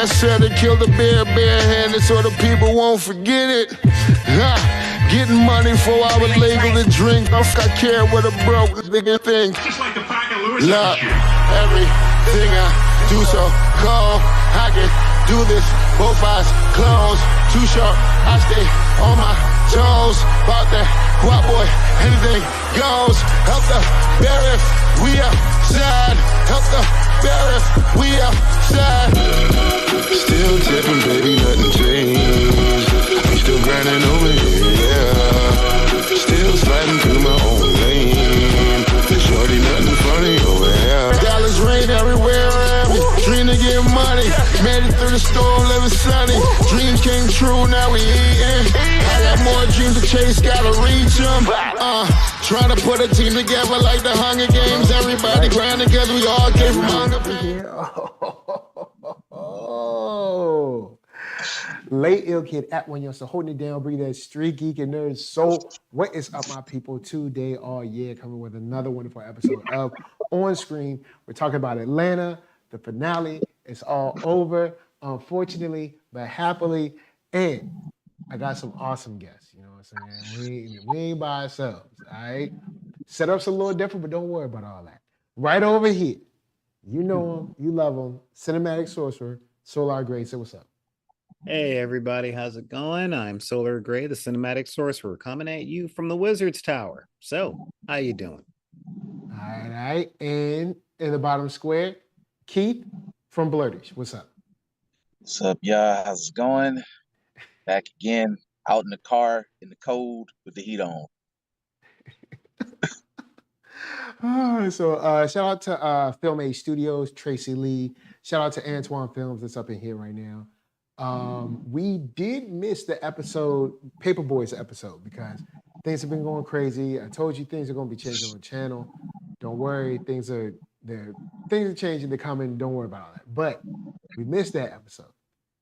man said to kill the bear barehanded so the people won't forget it. Getting money for I was legal to drink. I care what a broke nigga think. Just like the pack of Lewis. Look, everything I do so cold. I can do this, both eyes closed. Too short, I stay on my toes. About that guap boy, anything goes. Help the bear if we outside. Help the bear if we outside. Still tipping, baby, nothing changed. I'm still grinding over here, yeah. Still sliding through my own lane. Shorty, nothing funny over here. Dallas rain everywhere around me. Dream to get money. Made it through the storm, living sunny. Dreams came true, now we eating. I got more dreams to chase, gotta reach them. Trying to put a team together like the Hunger Games. Everybody grinding because we all came from hunger pain. Oh. Late Ill Kid at OneYoungsta, holding it down, bring that StreetGeek and NERDSoul. What is up, my people? Today, all year, coming with another wonderful episode of On Screen. We're talking about Atlanta, the finale. It's all over, unfortunately, but happily. And I got some awesome guests. You know what I'm saying? We ain't by ourselves, all right? Setup's a little different, but don't worry about all that. Right over here, you know him, you love him, cinematic sorcerer, Solar Gray. Say what's up. Hey everybody, how's it going? I'm Solar Gray, the cinematic sorcerer, coming at you from the Wizard's Tower. So, how you doing? All right, and in the bottom square, Keith from Blurtish. What's up? What's up, y'all? How's it going? Back again, out in the car, in the cold, with the heat on. So shout out to Film Age Studios, Tracy Lee. Shout out to Antoine Films that's up in here right now. We did miss the episode, Paperboys episode, because things have been going crazy. I told you things are going to be changing on the channel. Don't worry, things are changing, they're coming. Don't worry about all that. But we missed that episode.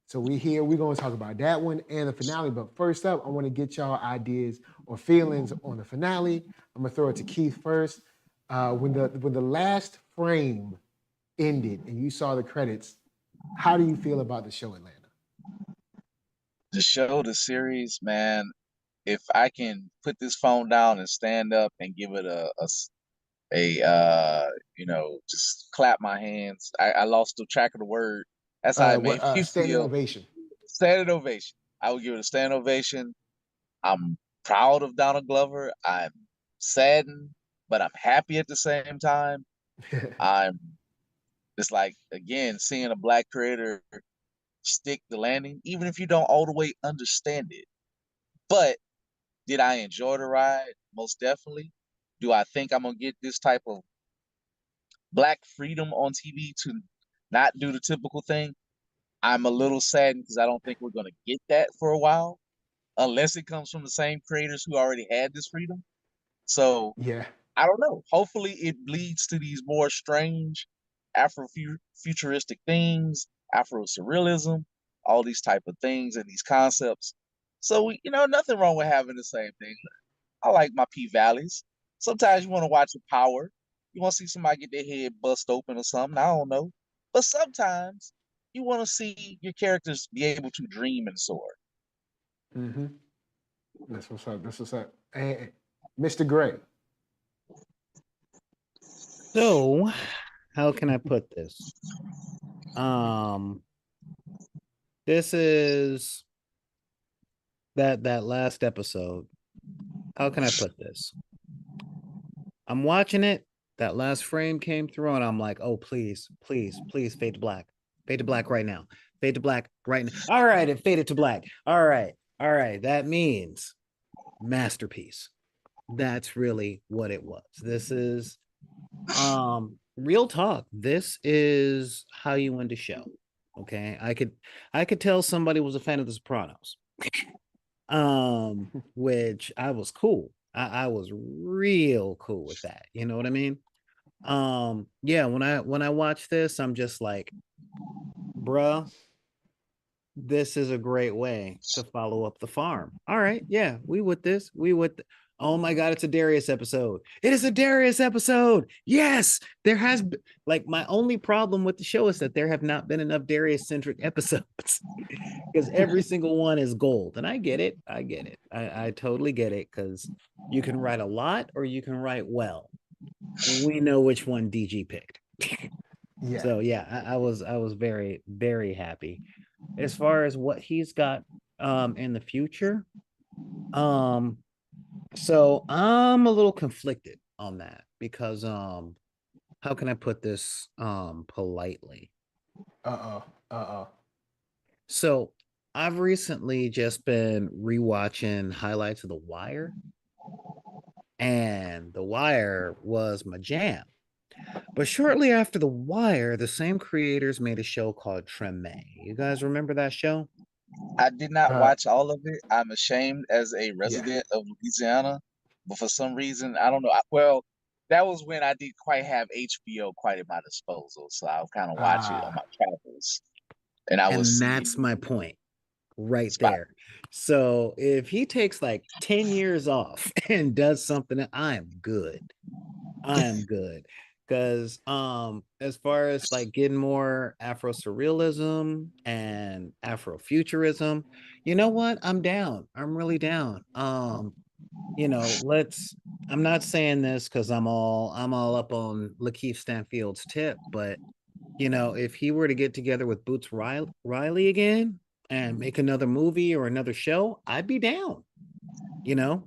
So we're here, we're going to talk about that one and the finale. But first up, I want to get y'all ideas or feelings on the finale. I'm going to throw it to Keith first. When the last frame ended and you saw the credits, how do you feel about the show Atlanta? The show, the series, man, if I can put this phone down and stand up and give it just clap my hands. I lost the track of the word. That's how it made me standing feel. ovation. Standing ovation. I would give it a standing ovation. I'm proud of Donald Glover. I'm saddened, but I'm happy at the same time. It's like, again, seeing a Black creator stick the landing, even if you don't all the way understand it. But did I enjoy the ride? Most definitely. Do I think I'm gonna get this type of Black freedom on TV to not do the typical thing? I'm a little saddened because I don't think we're gonna get that for a while, unless it comes from the same creators who already had this freedom. So yeah, I don't know. Hopefully it leads to these more strange Afro-futuristic things, Afro-surrealism, all these type of things and these concepts. So, nothing wrong with having the same thing. I like my P-Valleys. Sometimes you want to watch the power. You want to see somebody get their head bust open or something. I don't know. But sometimes you want to see your characters be able to dream and soar. Mm-hmm. That's what's up. That's what's up. Hey, Mr. Gray. So, how can I put this? This is that last episode. How can I put this? I'm watching it. That last frame came through, and I'm like, oh, please, please, please, fade to black. Fade to black right now. Fade to black right now. All right, it faded to black. All right. That means masterpiece. That's really what it was. This is real talk. This is how you end a show. Okay. I could tell somebody was a fan of The Sopranos. Which I was cool. I was real cool with that. You know what I mean? Yeah, when I watch this, I'm just like, bruh, this is a great way to follow up the farm. All right, yeah, we with this. We with. Oh my God, it's a Darius episode. It is a Darius episode. Yes, there has been, like, my only problem with the show is that there have not been enough Darius centric episodes because every single one is gold. And I get it. I get it. I totally get it because you can write a lot or you can write well. We know which one DG picked. Yeah. So yeah, I was very, very happy. As far as what he's got in the future, so I'm a little conflicted on that because how can I put this politely? So I've recently just been rewatching highlights of The Wire, and The Wire was my jam. But shortly after The Wire, the same creators made a show called Treme. You guys remember that show? I did not Uh, watch all of it. I'm ashamed as a resident of Louisiana, but for some reason, I don't know. Well, that was when I didn't quite have HBO quite at my disposal, so I would kind of watch it on my travels, and I was And seeing that's my point right spot. there. So if he takes like 10 years off and does something, I am good. I am good. Because as far as like getting more Afro surrealism and Afrofuturism, you know what? I'm down. I'm really down. I'm not saying this because I'm all up on Lakeith Stanfield's tip, but if he were to get together with Boots Riley again and make another movie or another show, I'd be down.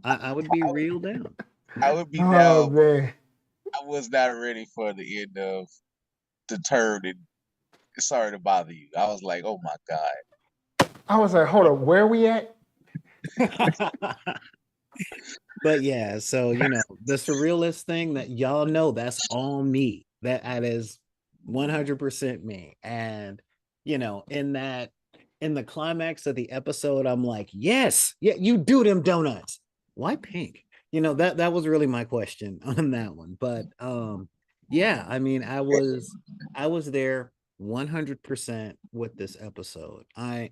I would be real down. I would be Oh down. man. I was not ready for the end of the turn, and sorry to bother you. I was like, oh my God. I was like, hold on, where are we at? But yeah, so the surrealist thing that y'all know, that's all me. That is 100% me. And in the climax of the episode, I'm like, yes, yeah, you do them donuts. Why pink? That was really my question on that one. But yeah, I mean, I was there 100% with this episode. I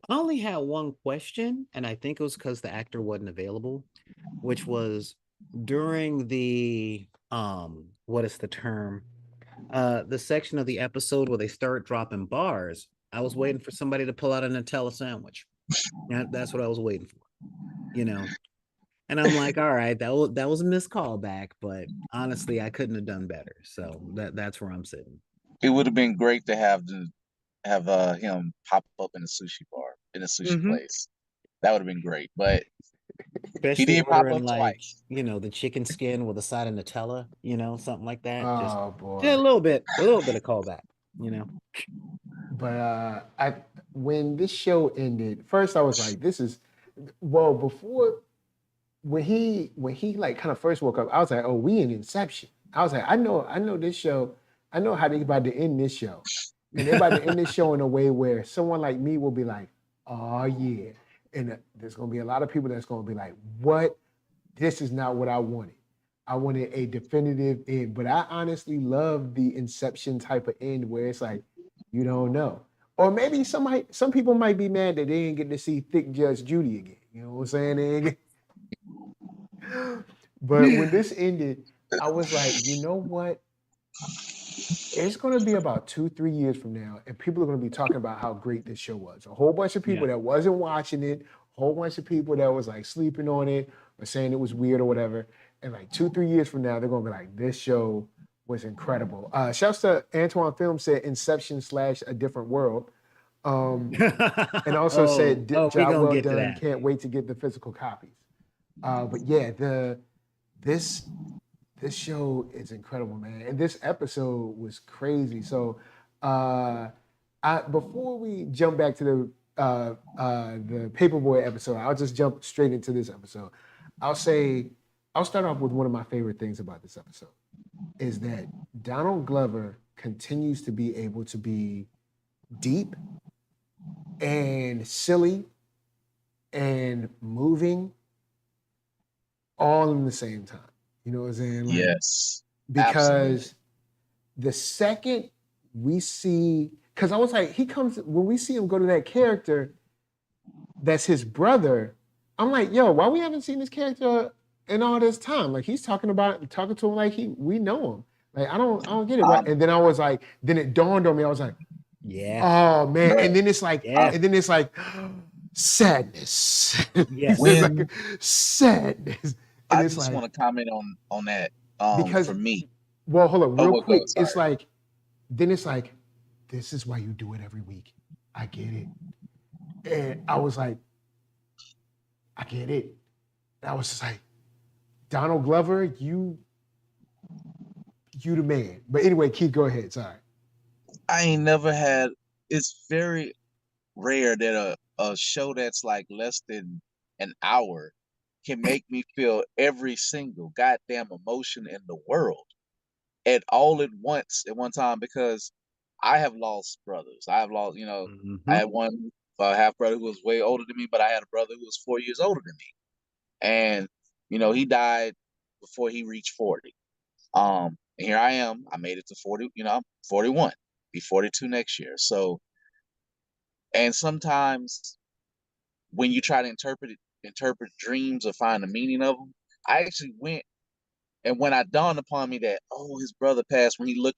only had one question, and I think it was because the actor wasn't available, which was during the what is the term? The section of the episode where they start dropping bars. I was waiting for somebody to pull out a Nutella sandwich. That's what I was waiting for, you know. And I'm like, all right, that was a missed callback, but honestly, I couldn't have done better. So that's where I'm sitting. It would have been great to have him pop up in a sushi bar, in a sushi place. That would have been great, but he Especially did pop ordering up like, twice. the chicken skin with a side of Nutella, something like that. Just Oh boy. a little bit of callback, But when this show ended, first I was like, this is before when he like kind of first woke up, I was like, oh, we in Inception. I was like, I know this show, I know how they about to end this show. And they're about to end this show in a way where someone like me will be like, oh yeah. And there's gonna be a lot of people that's gonna be like, what? This is not what I wanted. I wanted a definitive end. But I honestly love the Inception type of end where it's like, you don't know. Or maybe some people might be mad that they didn't get to see Thick Judge Judy again. You know what I'm saying? But when this ended, I was like, you know what? It's going to be about 2-3 years from now, and people are going to be talking about how great this show was. A whole bunch of people that wasn't watching it, a whole bunch of people that was like sleeping on it or saying it was weird or whatever. And like 2-3 years from now, they're going to be like, this show was incredible. Shouts to Antoine Film said Inception / A Different World. And also said, job well done. Can't wait to get the physical copies. But yeah, this show is incredible, man. And this episode was crazy. So before we jump back to the Paperboy episode, I'll just jump straight into this episode. I'll start off with one of my favorite things about this episode is that Donald Glover continues to be able to be deep and silly and moving all in the same time. You know what I'm saying? Yes. Because the second we see, because I was like, he comes when we see him go to that character, that's his brother. I'm like, yo, why we haven't seen this character in all this time? Like he's talking to him like we know him. Like I don't get it. Right? And then I was like, then it dawned on me. I was like, yeah, oh man. And then it's like, Yeah. and then it's like sadness. Yes. It's like, sadness. And I it's just like, want to comment on that. because For me, well, hold on, real go quick. ahead, It's like, then it's like, this is why you do it every week. I get it. And I was like, I get it. And I was just like, Donald Glover, you the man. But anyway, Keith, go ahead. Sorry. I ain't never had. It's very rare that a show that's like less than an hour can make me feel every single goddamn emotion in the world at all at once at one time, because I have lost brothers. I have lost, I had one half brother who was way older than me, but I had a brother who was 4 years older than me. And, he died before he reached 40. And here I am. I made it to 40, I'm 41, be 42 next year. So, and sometimes when you try to interpret dreams or find the meaning of them, I actually went, and when I dawned upon me that, oh, his brother passed when he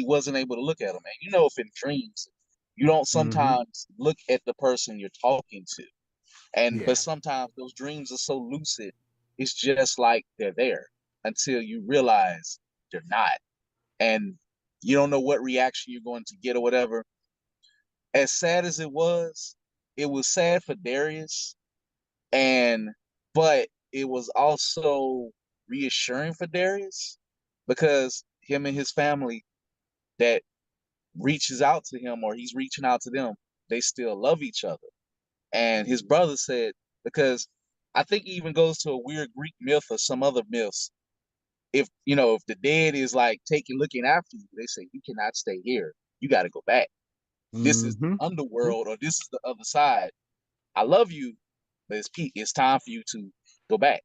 wasn't able to look at him. And if in dreams, you don't sometimes look at the person you're talking to. But sometimes those dreams are so lucid, it's just like they're there until you realize they're not. And you don't know what reaction you're going to get or whatever. As sad as it was sad for Darius, but it was also reassuring for Darius, because him and his family that reaches out to him, or he's reaching out to them, they still love each other. And his brother said, because I think he even goes to a weird Greek myth or some other myths. If the dead is like looking after you, they say you cannot stay here. You got to go back. This is the underworld, or this is the other side. I love you, but it's time for you to go back.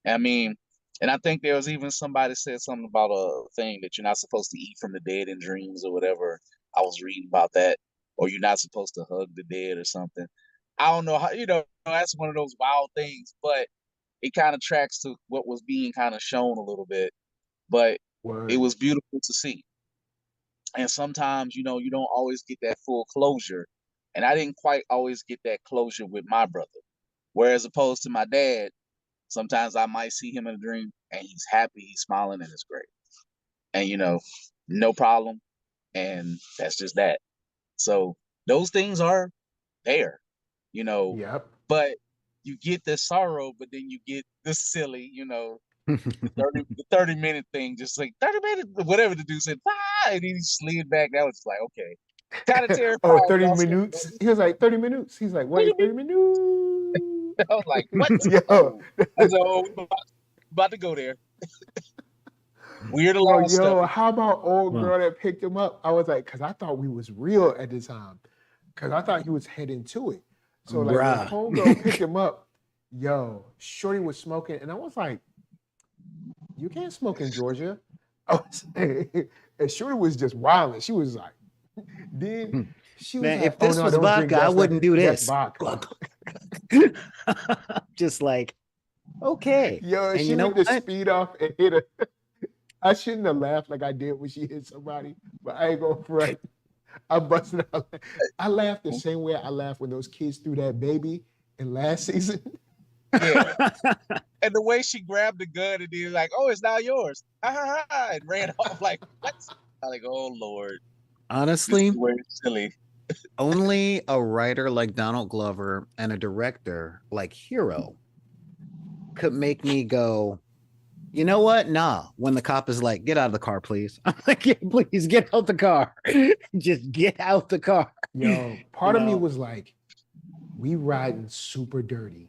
I mean, and I think there was even somebody said something about a thing that you're not supposed to eat from the dead in dreams or whatever. I was reading about that, or you're not supposed to hug the dead or something. I don't know how, that's one of those wild things, but it kind of tracks to what was being kind of shown a little bit, but It was beautiful to see. And sometimes, you don't always get that full closure. And I didn't quite always get that closure with my brother. Whereas opposed to my dad, sometimes I might see him in a dream and he's happy, he's smiling, and it's great. And, no problem. And that's just that. So those things are there, Yep. but you get the sorrow, but then you get the silly, the 30-minute thing, just like 30 minutes, whatever the dude said, and then he slid back. That was just like, okay. Kind of terrifying. 30 minutes. He was like, 30 minutes. He's like, what? 30 minutes. I was like, what? Yo. I was like, oh, about to go there. Weird along stuff. How about old girl that picked him up? I was like, because I thought we was real at the time. Because I thought he was heading to it. So like when homegirl picked him up, Shorty was smoking. And I was like, you can't smoke in Georgia. And Shorty was just wilding. She was like, then she was like, if this was vodka, I wouldn't do this. Just like, okay. Yo, and she went to speed off and hit her. I shouldn't have laughed like I did when she hit somebody, but I ain't gonna front. I busted out. I laughed the same way I laughed when those kids threw that baby in last season. Yeah. And the way she grabbed the gun and then like, oh, it's now yours. And ran off like, what? I'm like, oh, Lord. Honestly, silly. Only a writer like Donald Glover and a director like KURO could make me go, you know what? Nah. When the cop is like, get out of the car, please. I'm like, yeah, please get out the car. Just get out the car. Yo, part of me was like, we riding super dirty.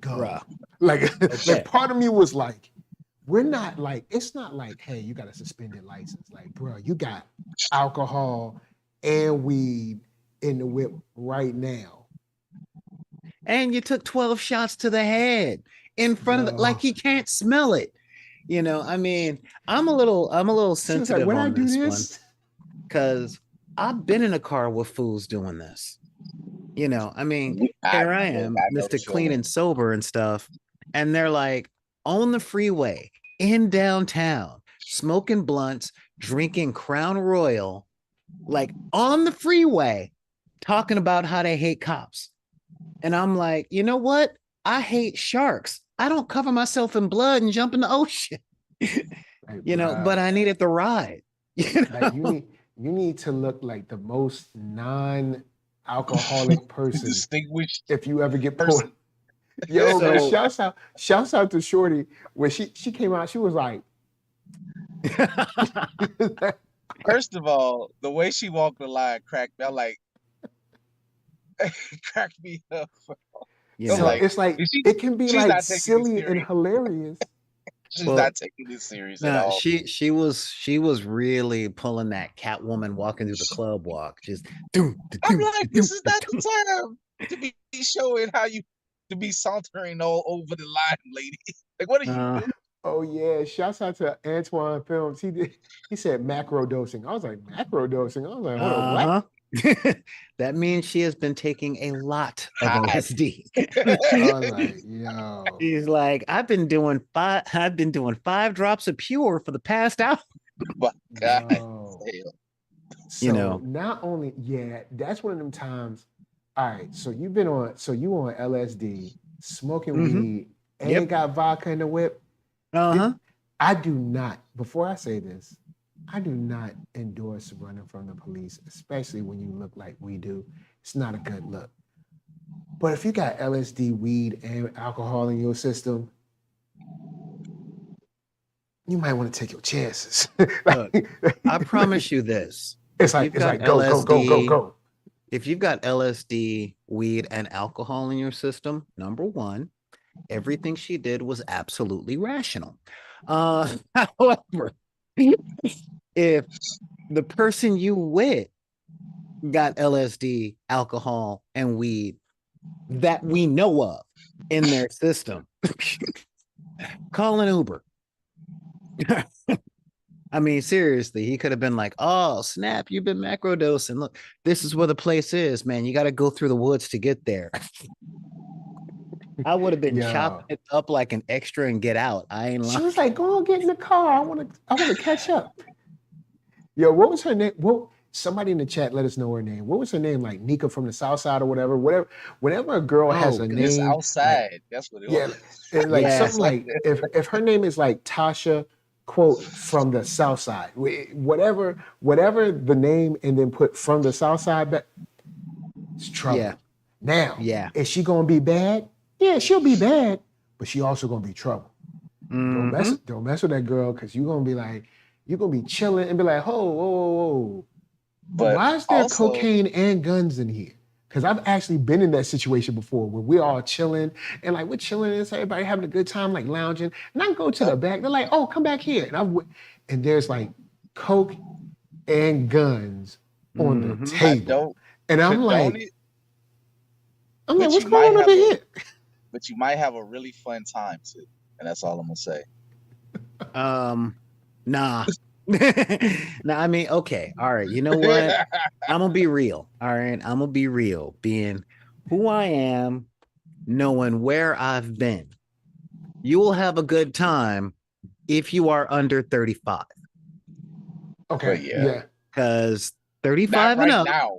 Go. Bruh. Like part of me was like, we're not like, it's not like, hey, you got a suspended license. Like, bro, you got alcohol and weed in the whip right now. And you took 12 shots to the head in front of the, like he can't smell it. I mean, I'm a little sensitive like, on this one. because I've been in a car with fools doing this. You know, I mean, here I am, I know the Mr. Clean feeling. and sober and stuff. And they're like on the freeway in downtown, smoking blunts, drinking Crown Royal, like on the freeway, talking about how they hate cops. And I'm like, you know what? I hate sharks. I don't cover myself in blood and jump in the ocean. Like, You know, bruh, but I needed the ride. You know? like you need to look like the most non-alcoholic person Distinguished if you ever get person. pulled. Yo, man, So- shouts out to Shorty when she came out. She was like, First of all, the way she walked the line cracked me. I'm like, cracked me up. you So, so know, like, it's like she- it can be she's like not taking it silly and serious. hilarious. She's Well, not taking this serious at no, all. she was really pulling that Catwoman walking through the club walk. Just I'm like, this is not the time to be showing how you to be sauntering all over the line, lady. Like, what are you doing? Oh yeah, shouts out to Antoine Films. He said macro dosing. I was like, macro dosing. I was like, hold on, what? Uh-huh. That means she has been taking a lot of God. LSD. I was like, yo. She's like, I've been doing 5 drops of pure for the past hour. My God. Yo. Damn. So You know. not only, yeah, that's one of them times. All right, so you on LSD, smoking Mhm. weed, and Yep. they got vodka in the whip. Uh-huh. I do not, before I say this, I do not endorse running from the police, especially when you look like we do. It's not a good look. But if you got LSD, weed, and alcohol in your system, you might want to take your chances. Look, I promise you this. It's You've like got go. If you've got LSD, weed, and alcohol in your system, number one, everything she did was absolutely rational. However, if the person you with got LSD, alcohol, and weed that we know of in their system, call an Uber. I mean, seriously, he could have been like, oh, snap, you've been macrodosing. Look, this is where the place is, man. You got to go through the woods to get there. I would have been Yo. chopping it up like an extra and get out. I ain't She lying. was like, go on, get in the car. I want to catch up. Yo, what was her name? Well, somebody in the chat let us know her name. What was her name? Like Nika from the South Side or whatever. Whenever a girl has a It's name, outside. That's what it yeah, was. and like Yeah. something like if her name is like Tasha, quote from the South Side, whatever the name, and then put from the South Side back, it's trouble. Yeah. Now, Yeah. is she gonna be bad? Yeah, she'll be bad, but she also gonna be trouble. Don't mess with that girl, because you're gonna be like, you're gonna be chilling and be like, whoa. But why is there also, cocaine and guns in here? Because I've actually been in that situation before where we're all chilling and like we're chilling and everybody having a good time, like lounging. And I go to the back, they're like, oh, come back here. And there's like coke and guns on the table. And I'm condone like, it, what's you going on might over have here? but you might have a really fun time too. And that's all I'm gonna say. Nah. Nah, I mean, okay. All right. You know what? I'm gonna be real. All right. I'm gonna be real. Being who I am, knowing where I've been. You will have a good time if you are under 35. Okay, yeah. Because Not 35 right and up. now.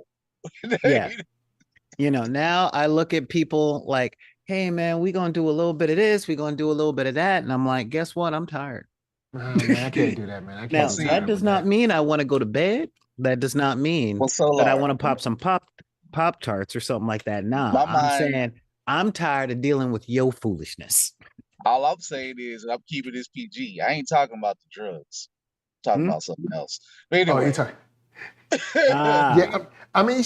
Yeah. You know, now I look at people like, hey man, we're gonna do a little bit of this, we're gonna do a little bit of that. And I'm like, guess what? I'm tired. Man, I can't do that, man. I Now, can't. see, do that does with not that. mean I want to go to bed. That does not mean Well, so that I Lord, want to pop some pop tarts or something like that. Nah, My I'm mind- saying I'm tired of dealing with your foolishness. all I'm saying is I'm keeping this PG. I ain't talking about the drugs. I'm talking about something else. But Oh, anyway. you're talking. Ah, Yeah, I mean,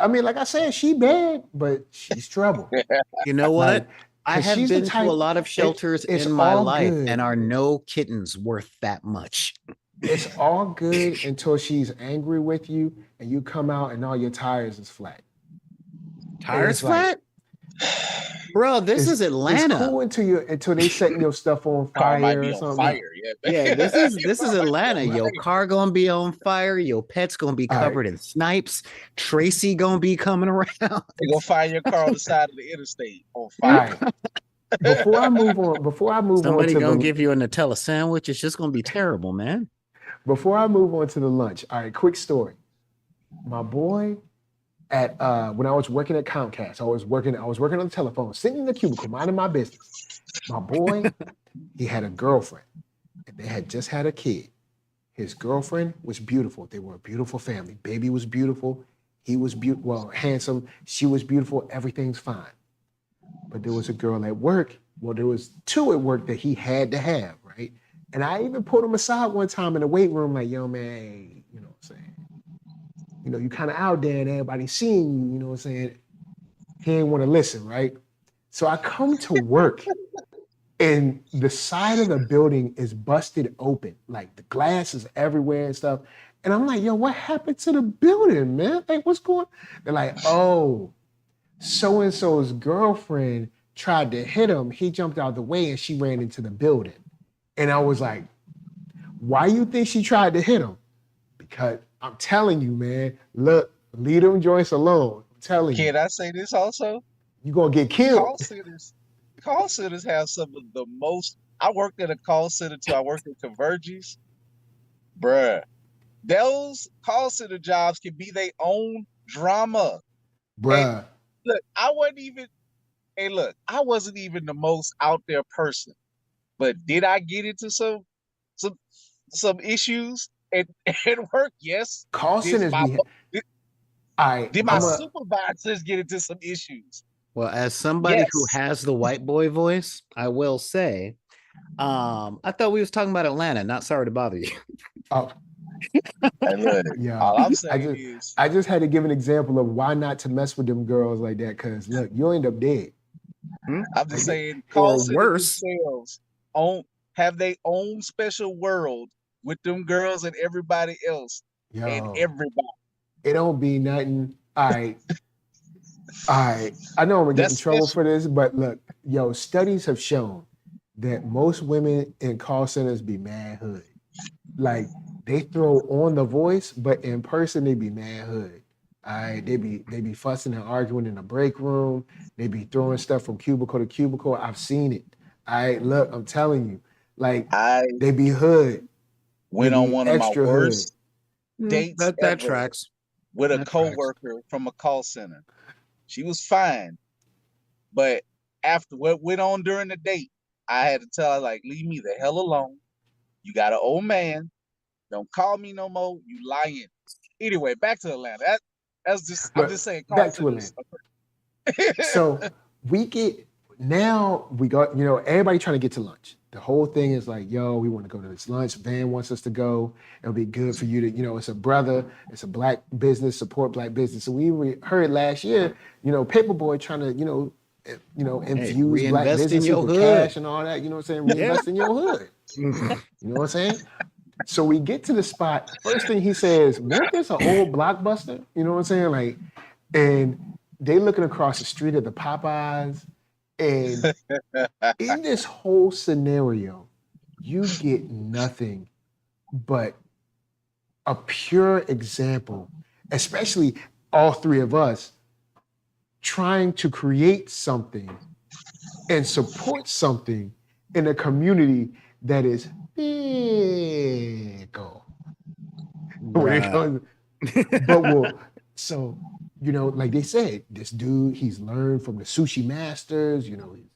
I mean, like I said, she bad, but she's trouble. you know what? Like, I 'cause have she's the been to type- a lot of shelters it's in my all life, good. and are no kittens worth that much. It's all good until she's angry with you and you come out and all your tires is flat. Tires it's like- flat? Bro, this is It's Atlanta. cool until they setting your stuff on Car might fire be or on something. fire. Yeah, this is Atlanta. Your Your car gonna be on fire. Your pet's gonna be All right. covered in snipes. Tracy gonna be coming around. They're gonna find your car on the side of the interstate on All fire. right. Before I move on Somebody to gonna the give you a Nutella sandwich. It's just gonna be terrible, man. before I move on to the lunch. All right, quick story. My boy at when I was working at Comcast, I was working on the telephone, sitting in the cubicle, minding my business. My boy, he had a girlfriend, and they had just had a kid. His girlfriend was beautiful. They were a beautiful family. Baby was beautiful. He was handsome. She was beautiful. Everything's fine. But there was a girl at work. Well, there was two at work that he had to have, right? And I even pulled him aside one time in the weight room, like, yo, man, you know what I'm saying? You know, you kind of out there and everybody's seeing you, you know what I'm saying? He ain't want to listen, right? So I come to work and the side of the building is busted open. Like the glass is everywhere and stuff. And I'm like, yo, what happened to the building, man? Like, what's going on? They're like, oh, so-and-so's girlfriend tried to hit him. He jumped out the way and she ran into the building. And I was like, why you think she tried to hit him? Because I'm telling you, man, look, leave them joints alone. I'm telling you. Can I say this also? You're going to get killed. Call centers have some of the most. I worked at a call center too. I worked at Convergys. Bruh, those call center jobs can be their own drama. Bruh. And look, I wasn't even the most out there person. But did I get into some issues at work? Yes. Call centers Did my supervisors get into some issues? Well, as somebody who has the white boy voice, I will say, I thought we was talking about Atlanta. Not sorry to bother you. Oh. Hey, look, yeah. All I'm saying I just had to give an example of why not to mess with them girls like that. Because look, you'll end up dead. I'm just saying, call centers themselves have their own special world with them girls and everybody else. Yo, and everybody. It don't be nothing. All right. I know I'm gonna get in trouble for this, but look, yo, studies have shown that most women in call centers be mad hood. Like they throw on the voice, but in person they be mad hood. All right, they be fussing and arguing in the break room. They be throwing stuff from cubicle to cubicle. I've seen it. All right, look, I'm telling you, like they be hood. Went on one of my worst dates that tracks with a coworker from a call center. She was fine, but after what went on during the date, I had to tell her, like, leave me the hell alone. You got an old man. Don't call me no more. You lying. Anyway, back to Atlanta. I'm just saying. Back to Atlanta. So we got, you know, everybody trying to get to lunch. The whole thing is like, yo, we want to go to this lunch. Van wants us to go. It'll be good for you to, you know, it's a brother, it's a black business, support black business. So we heard last year, you know, Paperboy trying to, you know, infuse black business with cash and all that. You know what I'm saying? Reinvest in your hood. You know what I'm saying? So we get to the spot. First thing he says, "Wasn't this an old Blockbuster?" You know what I'm saying? Like, and they looking across the street at the Popeyes. And in this whole scenario, you get nothing but a pure example, especially all three of us trying to create something and support something in a community that is fickle. So, you know, like they said, this dude, he's learned from the sushi masters, you know, he's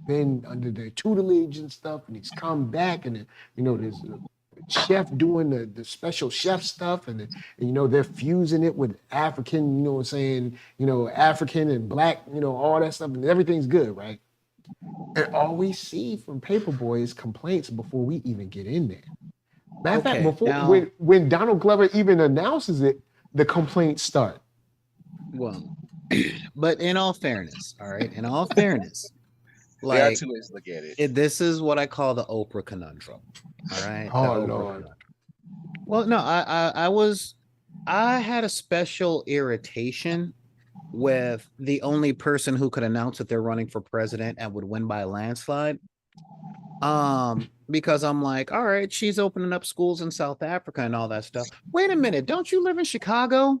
been under their tutelage and stuff, and he's come back, and, you know, there's a chef doing the special chef stuff, and you know, they're fusing it with African, you know what I'm saying, you know, African and black, you know, all that stuff, and everything's good, right? And all we see from Paperboy is complaints before we even get in there. Matter of fact, when Donald Glover even announces it, the complaints start. Well, but in all fairness, all right, like, there are two ways to look at it. This is what I call the Oprah conundrum. All right. Oh Lord. Well, no, I had a special irritation with the only person who could announce that they're running for president and would win by a landslide. Because I'm like, all right, she's opening up schools in South Africa and all that stuff. Wait a minute, don't you live in Chicago?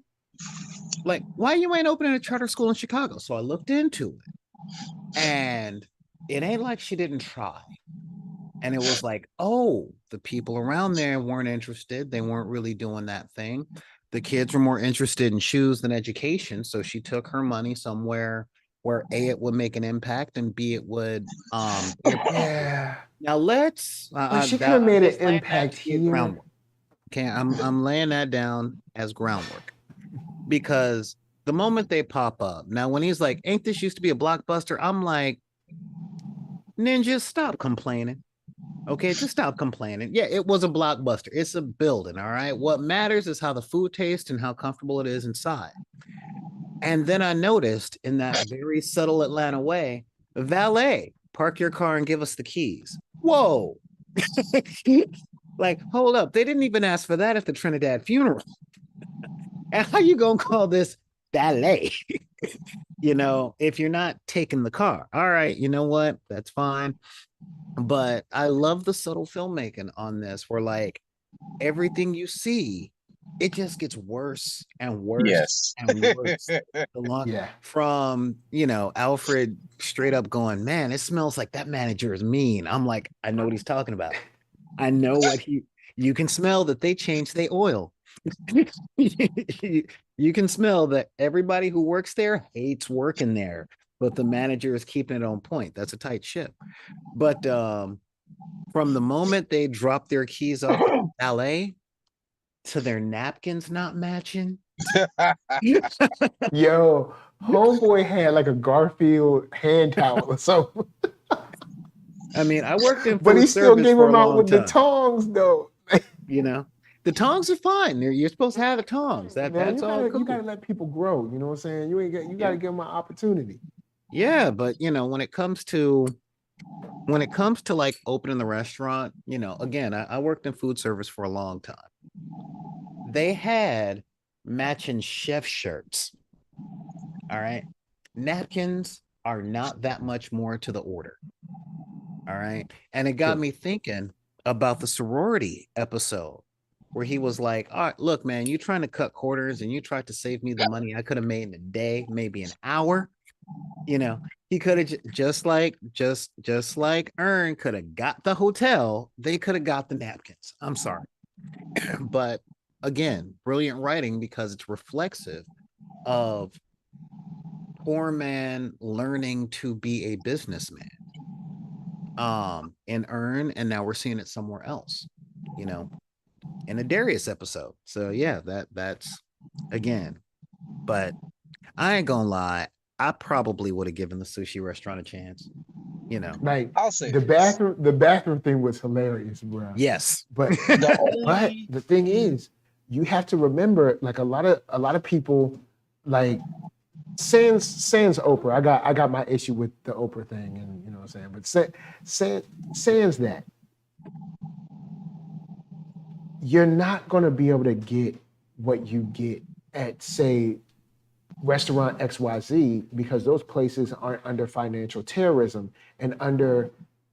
Like, why you ain't opening a charter school in Chicago? So I looked into it, and it ain't like she didn't try. And it was like, oh, the people around there weren't interested. They weren't really doing that thing. The kids were more interested in shoes than education. So she took her money somewhere where A, it would make an impact, and B, it would Yeah. now let's But she could have made an impact here. Groundwork. Okay, I'm laying that down as groundwork. Because the moment they pop up, now when he's like, ain't this used to be a blockbuster? I'm like, Ninja, stop complaining. Okay, just stop complaining. Yeah, it was a blockbuster. It's a building, all right? What matters is how the food tastes and how comfortable it is inside. And then I noticed in that very subtle Atlanta way, valet, park your car and give us the keys. Whoa. Like, hold up. They didn't even ask for that at the Trinidad funeral. And how you gonna call this valet? You know, if you're not taking the car. All right, you know what? That's fine. But I love the subtle filmmaking on this, where like everything you see, it just gets worse and worse and worse. Yeah. From, you know, Alfred straight up going, man, it smells like that manager is mean. I'm like, I know what he's talking about. I know what you can smell that they changed their oil. You can smell that everybody who works there hates working there, but the manager is keeping it on point. That's a tight ship. But from the moment they drop their keys off the valet to their napkins not matching. Yo, homeboy had like a Garfield hand towel or something. I mean, I worked in food but he still service gave for him a out long with time. the tongs though. You know, the tongs are fine. You're supposed to have the tongs. That's all cool. You gotta let people grow. You know what I'm saying? You gotta give them an opportunity. Yeah, but you know, when it comes to like opening the restaurant, you know, again, I worked in food service for a long time. They had matching chef shirts. All right. Napkins are not that much more to the order. All right. And it got me thinking about the sorority episode where he was like, all right, look, man, you trying to cut corners and you tried to save me the money I could have made in a day, maybe an hour. You know, he could have just like Earn could have got the hotel, they could have got the napkins. I'm sorry. But again, brilliant writing because it's reflexive of poor man learning to be a businessman. In Earn, and now we're seeing it somewhere else, you know, in a Darius episode. So yeah, that's again. But I ain't gonna lie, I probably would have given the sushi restaurant a chance. You know, like I'll say the bathroom thing was hilarious, bro. Yes, but the thing is, you have to remember, like a lot of people, like sans Oprah. I got my issue with the Oprah thing, and you know what I'm saying. But sans that, you're not gonna be able to get what you get at, say, restaurant XYZ, because those places aren't under financial terrorism and under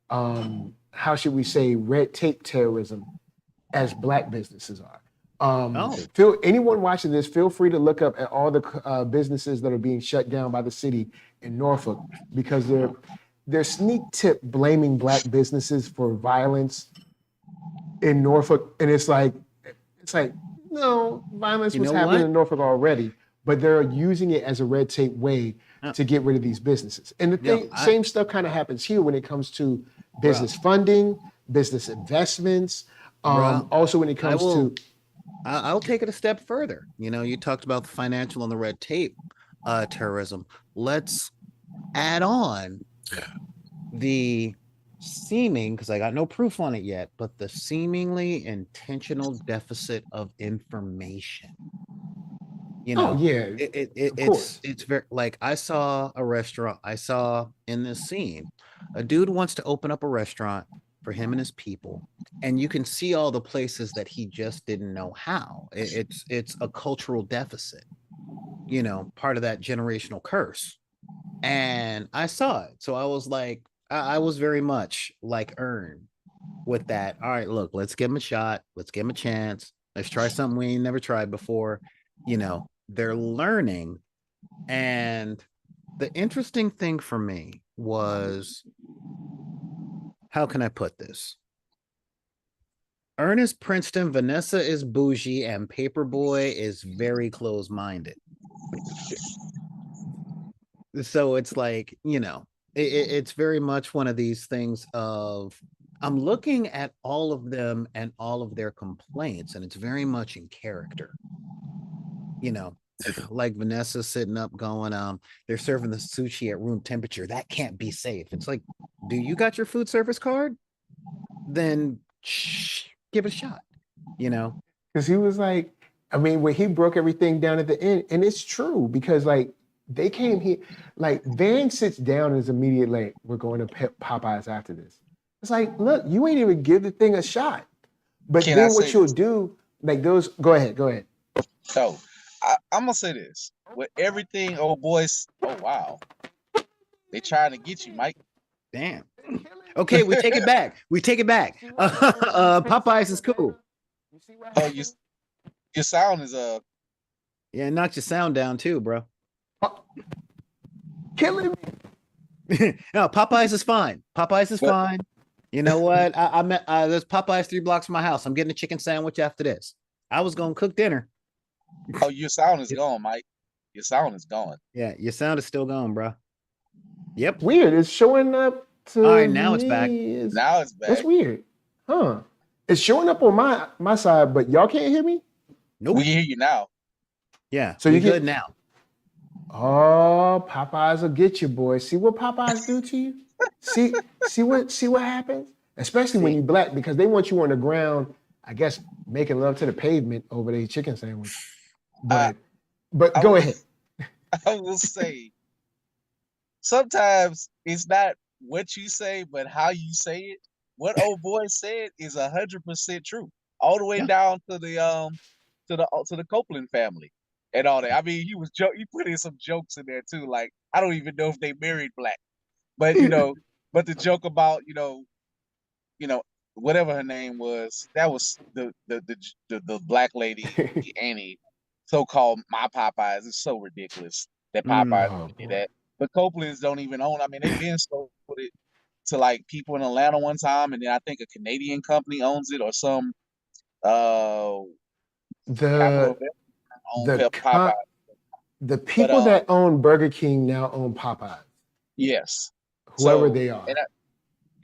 how should we say, red tape terrorism as Black businesses are. Anyone watching this, feel free to look up at all the businesses that are being shut down by the city in Norfolk, because they're sneak tip blaming Black businesses for violence in Norfolk, and it's like no, violence was happening in Norfolk already, but they're using it as a red tape way to get rid of these businesses. And the same stuff kind of happens here when it comes to business funding, business investments. Also when it comes to... I'll take it a step further. You know, you talked about the financial and the red tape terrorism. Let's add on the seeming, because I got no proof on it yet, but the seemingly intentional deficit of information. You know, it's very, like, I saw a restaurant, I saw in this scene, a dude wants to open up a restaurant for him and his people, and you can see all the places that he just didn't know how. It's a cultural deficit. part of that generational curse. And I saw it. So I was like, I was very much like Earn with that. All right, look, let's give him a shot. Let's give him a chance. Let's try something we ain't never tried before. They're learning. And the interesting thing for me was, how can I put this? Ernest Princeton, Vanessa is bougie, and Paperboy is very close-minded. So it's like, it's very much one of these things of, I'm looking at all of them and all of their complaints, and it's very much in character. Like Vanessa sitting up going, they're serving the sushi at room temperature. That can't be safe. It's like, do you got your food service card? Then give it a shot, Because he was like, when he broke everything down at the end, and it's true, because like they came here, like Van sits down and is immediate like, we're going to Popeyes after this. It's like, look, you ain't even give the thing a shot. But then what you'll do, like those, go ahead. So I'm gonna say this. With everything, oh boys, oh wow. They trying to get you, Mike. Damn. Okay, we take it back. Popeyes is cool. Oh, your sound is yeah, knock your sound down too, bro. Killing me. No, Popeyes is fine. Fine. You know what? I met there's Popeyes 3 blocks from my house. I'm getting a chicken sandwich after this. I was gonna cook dinner. Oh, your sound is gone, Mike. Your sound is gone. Yeah, your sound is still gone, bro. Yep. Weird. It's showing up to all right, now it's back. Now it's back. That's weird. Huh. It's showing up on my side, but y'all can't hear me? Nope. We can hear you now. Yeah, so you're good now. Oh, Popeyes will get you, boy. See what Popeyes do to you? see what happens? Especially when you black, because they want you on the ground, I guess, making love to the pavement over their chicken sandwich. But go ahead. I will say, sometimes it's not what you say, but how you say it. What old boy said is 100% true, all the way down to the Copeland family and all that. I mean, he put in some jokes in there too. Like, I don't even know if they married black, but but the joke about whatever her name was, that was the black lady Annie, so-called my Popeyes. It's so ridiculous that Popeyes did that. But Copeland's don't even own. I mean, they've been sold it to like people in Atlanta one time, and then I think a Canadian company owns it, or some the people that own Burger King now own Popeyes. Yes, whoever they are.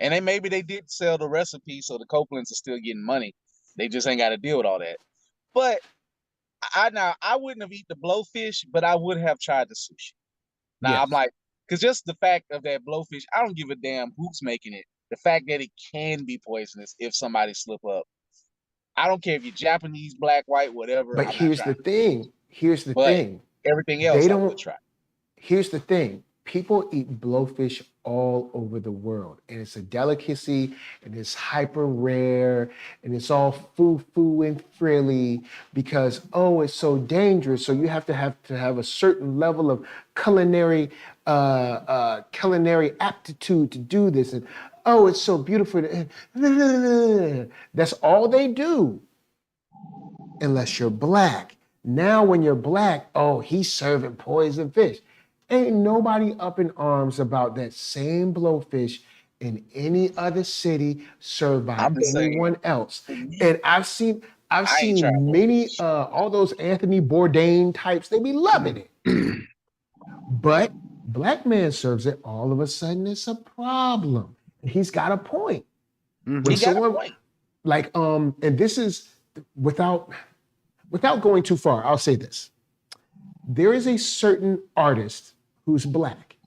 And maybe they did sell the recipe, so the Copelands are still getting money. They just ain't got to deal with all that. But I wouldn't have eaten the blowfish, but I would have tried the sushi. Now, yes. I'm like, because just the fact of that blowfish, I don't give a damn who's making it. The fact that it can be poisonous if somebody slip up. I don't care if you're Japanese, black, white, whatever. But here's the thing. Everything else I would try. Here's the thing. People eat blowfish all over the world, and it's a delicacy, and it's hyper rare, and it's all foo and frilly because it's so dangerous. So you have to have a certain level of culinary aptitude to do this, and it's so beautiful. That's all they do, unless you're black. Now, when you're black, he's serving poison fish. Ain't nobody up in arms about that same blowfish in any other city served by anyone else. And I've seen many all those Anthony Bourdain types, they be loving it. But black man serves it, all of a sudden it's a problem. He's got a point. He got a point. Like, and this is without going too far, I'll say this. There is a certain artist who's black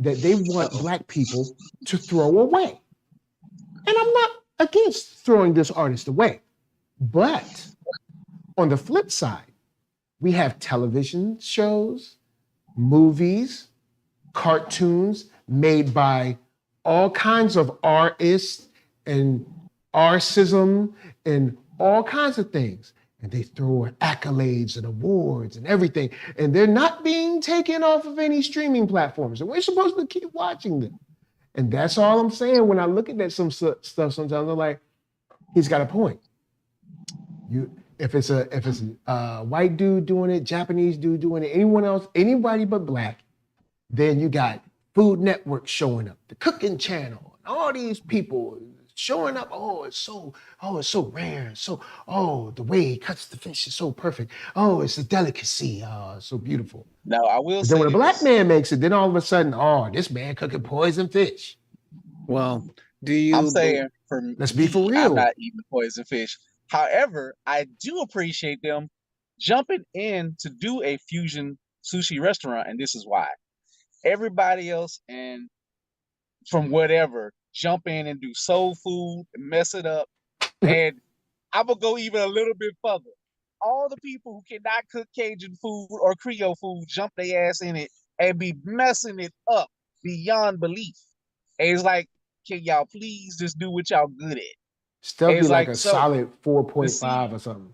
that they want black people to throw away. And I'm not against throwing this artist away. But on the flip side, we have television shows, movies, cartoons made by all kinds of artists and artism and all kinds of things. and they throw accolades and awards and everything, and they're not being taken off of any streaming platforms, and we're supposed to keep watching them. And that's all I'm saying. When I look at that some stuff, sometimes I'm like, he's got a point. If it's a white dude doing it, Japanese dude doing it, anyone else, anybody but black, then you got Food Network showing up, the Cooking Channel, and all these people showing up. Oh, it's so rare. The way he cuts the fish is so perfect. Oh, it's a delicacy. Oh, it's so beautiful. Now, I will But say then when a black this. man makes it, then all of a sudden, oh, this man cooking poison fish. Well, do you? I'm saying for Let's me, be for real. I'm not eating poison fish. However, I do appreciate them jumping in to do a fusion sushi restaurant, and this is why. Everybody else and from whatever jump in and do soul food and mess it up. And I'm gonna go even a little bit further. All the people who cannot cook Cajun food or Creole food jump their ass in it and be messing it up beyond belief. And it's like, can y'all please just do what y'all good at? Still be It's like like, a so, solid to 4.5 see or something.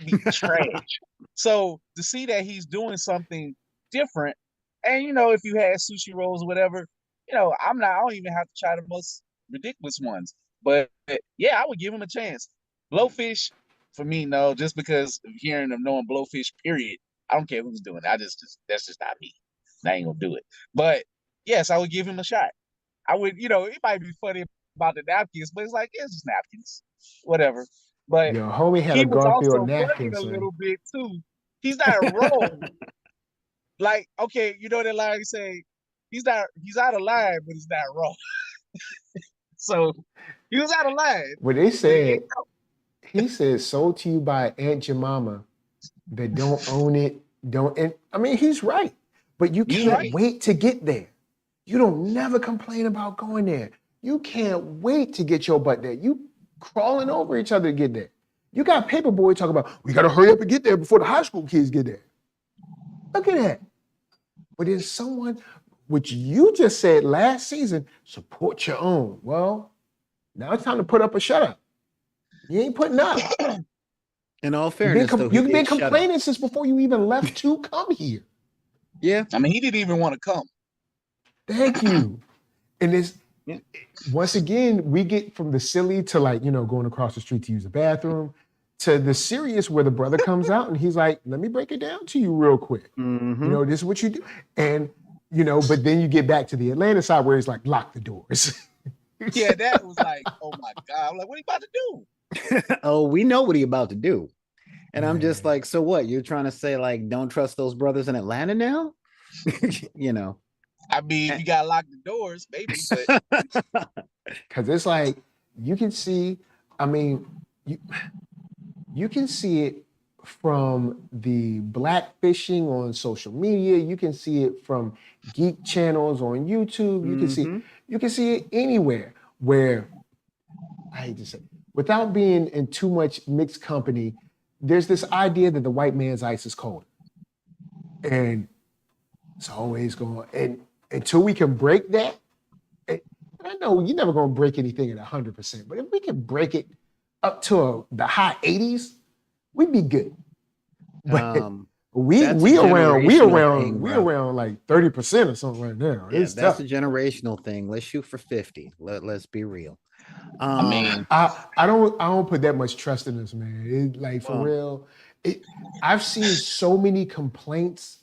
be trash. So to see that he's doing something different, and if you had sushi rolls or whatever, I don't even have to try the most ridiculous ones. But yeah, I would give him a chance. Blowfish, for me, no, just because of hearing of knowing Blowfish, period. I don't care who's doing it. That's just not me. I ain't gonna do it. But yes, I would give him a shot. I would, it might be funny about the napkins, but it's like, it's just napkins. Whatever. But Your homie had he a was Garfield also funny napkin, a son. little bit too. He's not wrong. Like, okay, you know that line you say, he's out of line, but he's not wrong. So he was out of line. When they But said, he said, sold to you by Aunt Jemima that don't own it, and I mean, he's right, but you He's can't right. wait to get there. You don't never complain about going there. You can't wait to get your butt there. You crawling over each other to get there. You got Paperboy talking about, we got to hurry up and get there before the high school kids get there. Look at that. But there's someone, which you just said last season, support your own. Well, now it's time to put up or shut up. You ain't putting up. In all fairness, You've been complaining since before you even left to come here. Yeah. I mean, he didn't even want to come. Thank you. And it's, Yeah. once again, we get from the silly to going across the street to use the bathroom to the serious where the brother comes out and he's like, let me break it down to you real quick. Mhm. This is what you do. And, but then you get back to the Atlanta side where it's like, lock the doors. Yeah, that was like, oh my God. I'm like, what are you about to do? Oh, we know what he about to do. And I'm just Man. like, so what? You're trying to say, like, don't trust those brothers in Atlanta now? I mean, you gotta lock the doors, maybe, but Because it's like, you can see, I mean, you can see it from the black fishing on social media. You can see it from geek channels on YouTube. You can see it anywhere where, I hate to say, without being in too much mixed company, there's this idea that the white man's ice is cold. And it's always going, and until we can break that, and I know you're never going to break anything at 100%, but if we can break it up to the high 80s, we'd be good. But we around like 30% or something right now. Yeah, that's a generational thing. Let's shoot for 50. Let's be real. I mean, I don't put that much trust in this, man. Real. I've seen so many complaints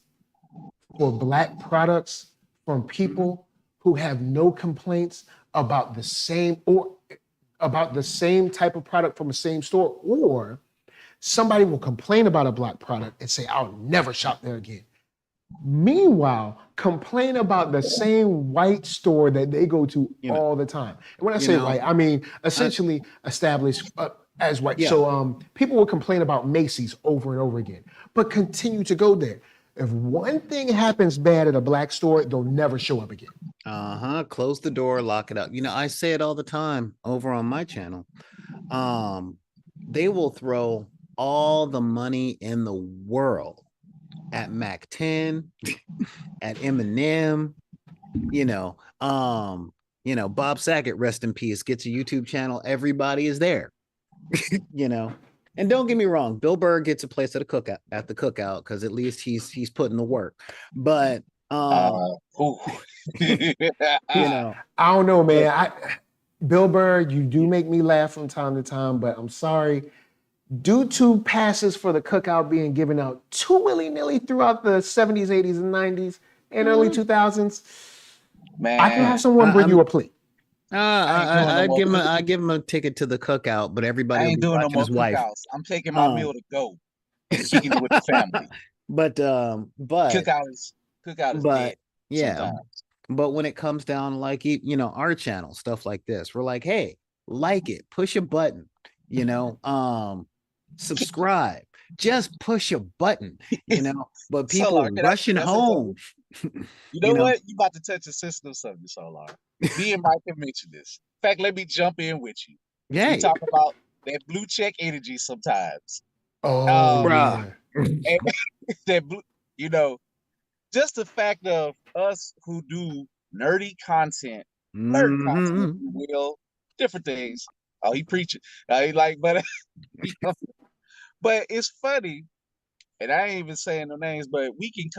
for black products from people who have no complaints about the same type of product from the same store, or somebody will complain about a black product and say, I'll never shop there again. Meanwhile, complain about the same white store that they go to all the time. And when I say white, I mean essentially established as white. Yeah. So people will complain about Macy's over and over again, but continue to go there. If one thing happens bad at a black store, they'll never show up again. Close the door, lock it up. I say it all the time over on my channel. They will throw all the money in the world at Mac 10, at Eminem, Bob Saget, rest in peace, gets a YouTube channel. Everybody is there, And don't get me wrong, Bill Burr gets a place at the cookout because at least he's putting the work. But you know, I don't know, man. Bill Burr, you do make me laugh from time to time, but I'm sorry. Due to passes for the cookout being given out too willy-nilly throughout the 70s, 80s, and 90s and early 2000s, Man, I can have someone bring you a plate. I'd give him a ticket to the cookout, but everybody I will ain't be doing no watching more his wife. cookouts. I'm taking my meal to go and kicking it with the family. But Cookout is dead yeah. sometimes. But when it comes down like our channel, stuff like this, we're like, hey, like it, push a button, subscribe, just push a button, but people Solar, rushing home. You know what? You about to touch a sensitive subject, Solar. Me and Mike have mentioned this. In fact, let me jump in with you. Yeah. We talk about that blue check energy sometimes. Oh, bruh. yeah. That blue, just the fact of us who do nerdy content, if you will, different things. Oh, he preaching. But it's funny, and I ain't even saying no names, but we can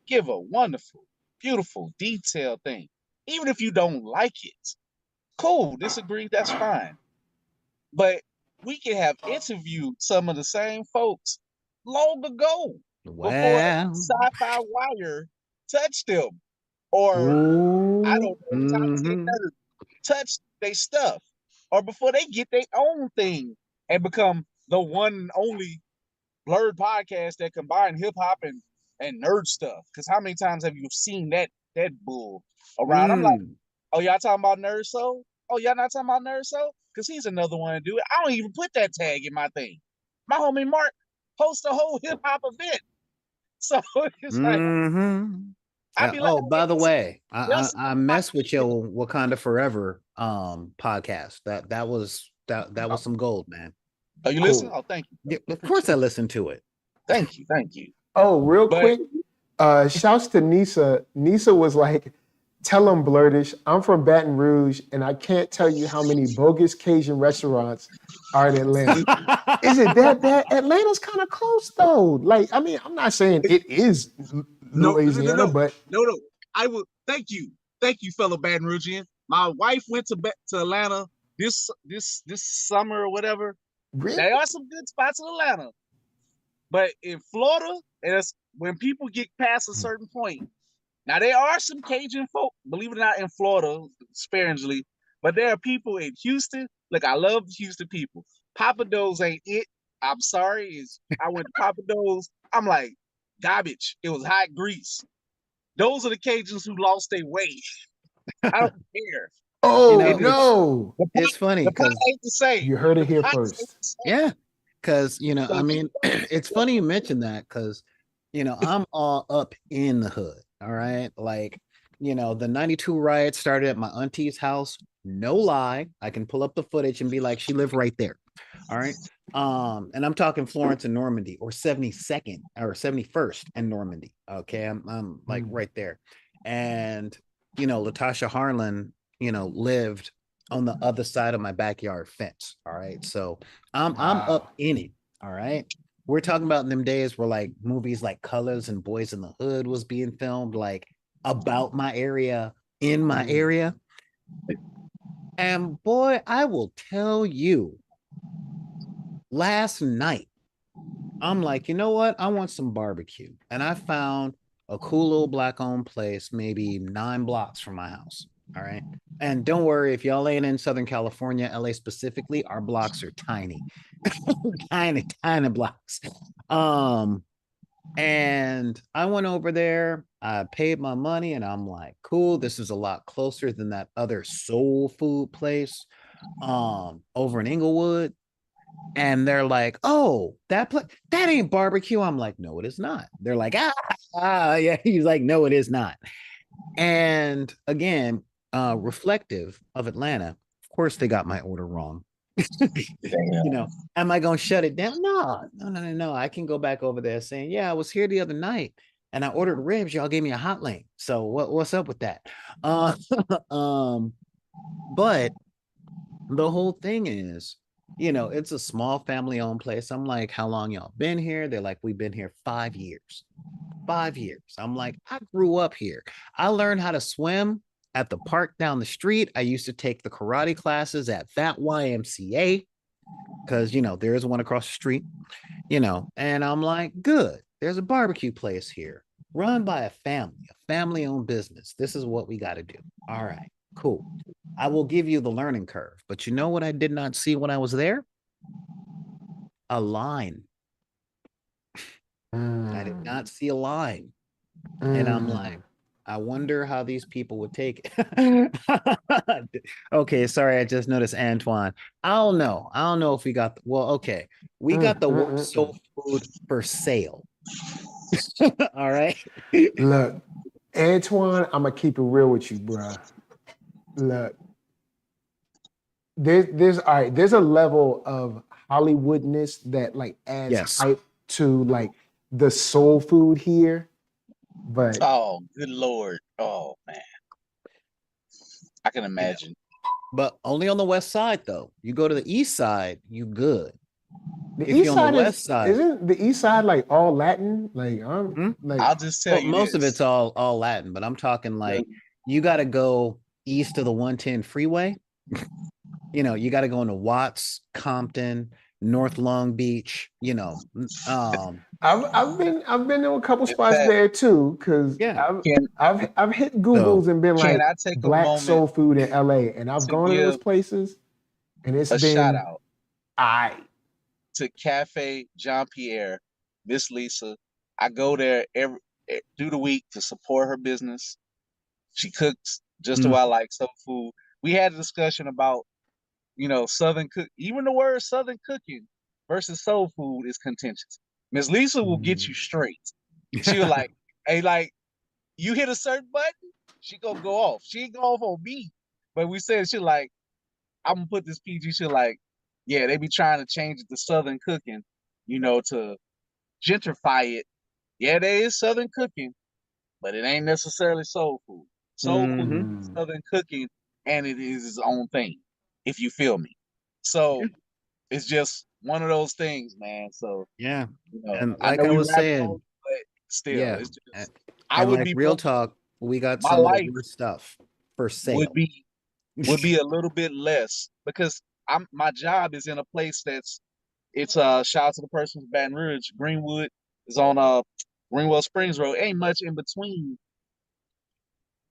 give a wonderful, beautiful, detailed thing. Even if you don't like it, cool, disagree, that's fine. But we can have interviewed some of the same folks long ago before Sci-Fi Wire touched them. Or I don't know, Top 10 Nerds touch their stuff. Or before they get their own thing and become the one and only blurred podcast that combine hip hop and nerd stuff. Because how many times have you seen that bull around? I'm like, oh, y'all talking about NERDSoul? Oh, y'all not talking about NERDSoul? Because he's another one to do it. I don't even put that tag in my thing. My homie Mark hosts a whole hip hop event. So it's like, by the way, I mess with your Wakanda Forever podcast. That was some gold, man. Oh, you listen? Oh, thank you. Yeah, of course I listened to it. Thank you. Oh, real quick, shouts to Nisa. Nisa was like, tell them, Blurtish, I'm from Baton Rouge, and I can't tell you how many bogus Cajun restaurants are in Atlanta. Is it that bad? Atlanta's kind of close, though. Like, I mean, I'm not saying it is Louisiana, but... No. I will. Thank you, fellow Baton Rougean. My wife went to Atlanta this summer or whatever. Really? There are some good spots in Atlanta. But in Florida, when people get past a certain point, now there are some Cajun folk, believe it or not, in Florida, sparingly, but there are people in Houston. Look, I love the Houston people. Papa Do's ain't it. I'm sorry. I went to Papa Do's. I'm like, garbage. It was hot grease. Those are the Cajuns who lost their way. I don't care. Oh, no. It's funny because you heard it here first. Yeah. Because, I mean, it's funny you mentioned that because, I'm all up in the hood. All right. Like, the 92 riot started at my auntie's house. No lie. I can pull up the footage and be like, she lived right there. All right. And I'm talking Florence and Normandy, or 72nd or 71st and Normandy. Okay. I'm like right there. And, Latasha Harlan, lived on the other side of my backyard fence. All right. So I'm up in it. All right. We're talking about in them days where like movies like Colors and Boys in the Hood was being filmed like about my area, in my area. And boy, I will tell you, last night, I'm like, you know what? I want some barbecue. And I found a cool little black-owned place, maybe 9 blocks from my house. All right. And don't worry, if y'all ain't in Southern California, LA specifically, our blocks are tiny. tiny blocks. And I went over there, I paid my money, and I'm like, cool, this is a lot closer than that other soul food place over in Inglewood. And they're like, oh, that ain't barbecue. I'm like, no, it is not. They're like, yeah. He's like, no, it is not. And again, reflective of Atlanta, of course, they got my order wrong. Am I gonna shut it down? No. I can go back over there saying, yeah, I was here the other night and I ordered ribs. Y'all gave me a hot link. So what's up with that? But the whole thing is, You know, it's a small family-owned place. I'm like, how long y'all been here? They're like, we've been here 5 years. 5 years. I'm like, I grew up here. I learned how to swim at the park down the street. I used to take the karate classes at that YMCA because, you know, there is one across the street, you know, and I'm like, good. There's a barbecue place here run by a family-owned business. This is what we got to do. All right, cool. I will give you the learning curve. But you know what I did not see when I was there? A line. I did not see a line. And I'm like, I wonder how these people would take it. Okay, sorry, I just noticed Antoine. I don't know. I don't know if we got well, okay. We got the worst soul food for sale. All right. Look, Antoine, I'm gonna keep it real with you, bro. Look, there's all right. There's a level of Hollywoodness that like adds hype to like the soul food here. But oh, good Lord. Oh man. I can imagine. But only on the west side though. You go to the east side, you good. the If east you're on side the west side, isn't the east side like all Latin? Like like I'll just tell well, you most of this. it's all Latin, but I'm talking like you got to go east of the 110 freeway. You know, you got to go into Watts, Compton, North Long Beach. You know, I've been to a couple In spots fact, there too, because yeah. I've hit Google's and been Can like I take a black moment soul food in LA, and I've to gone to those give places, and it's a shout been out to Cafe Jean Pierre, Miss Lisa? I go there through the week to support her business. She cooks just the way I like soul food. We had a discussion about, you know, Southern cook. Even the word Southern cooking versus soul food is contentious. Miss Lisa will get you straight. She was like, "Hey, like you hit a certain button, she gonna go off. She ain't go off on me." But we said she like, I'm gonna put this PG shit like, yeah, they be trying to change it to Southern cooking, you know, to gentrify it. Yeah, there is Southern cooking, but it ain't necessarily soul food. Soul food is Southern cooking, and it is its own thing, if you feel me. So it's just one of those things, man. So Yeah. you know, And I like know I we was rapping saying, on, but still, yeah. it's just I And would like be real talk, we got my some of the life worst stuff for would sale. be a little bit less because my job is in a place that's it's shout out to the person from Baton Rouge. Greenwood is on Greenwell Springs Road. Ain't much in between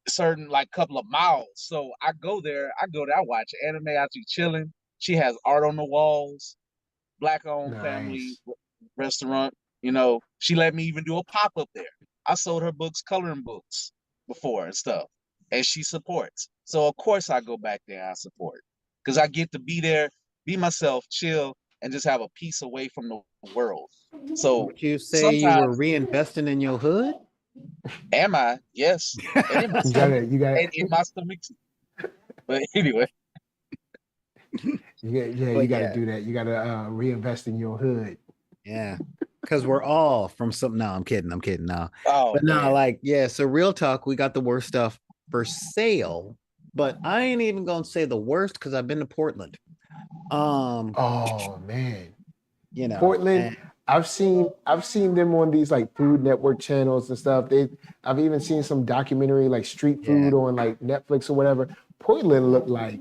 certain like couple of miles. So I go there, I watch anime out you chilling. She has art on the walls, black owned family nice. restaurant. You know, she let me even do a pop-up there. I sold her books, coloring books before and stuff. And she supports. So of course I go back there and I support. Because I get to be there, be myself, chill, and just have a piece away from the world. So Would you say you sometimes were reinvesting in your hood? am I? Yes. And in my You stomach. got And in my stomach too. But anyway. you got to do that. You got to reinvest in your hood. Yeah. Because we're all from some. No, I'm kidding. No. Oh, But no, man. like, yeah. So real talk, we got the worst stuff for sale. But I ain't even gonna say the worst because I've been to Portland. Oh man, You know, Portland. I've seen them on these like Food Network channels and stuff. I've even seen some documentary like street food on like Netflix or whatever. Portland looked like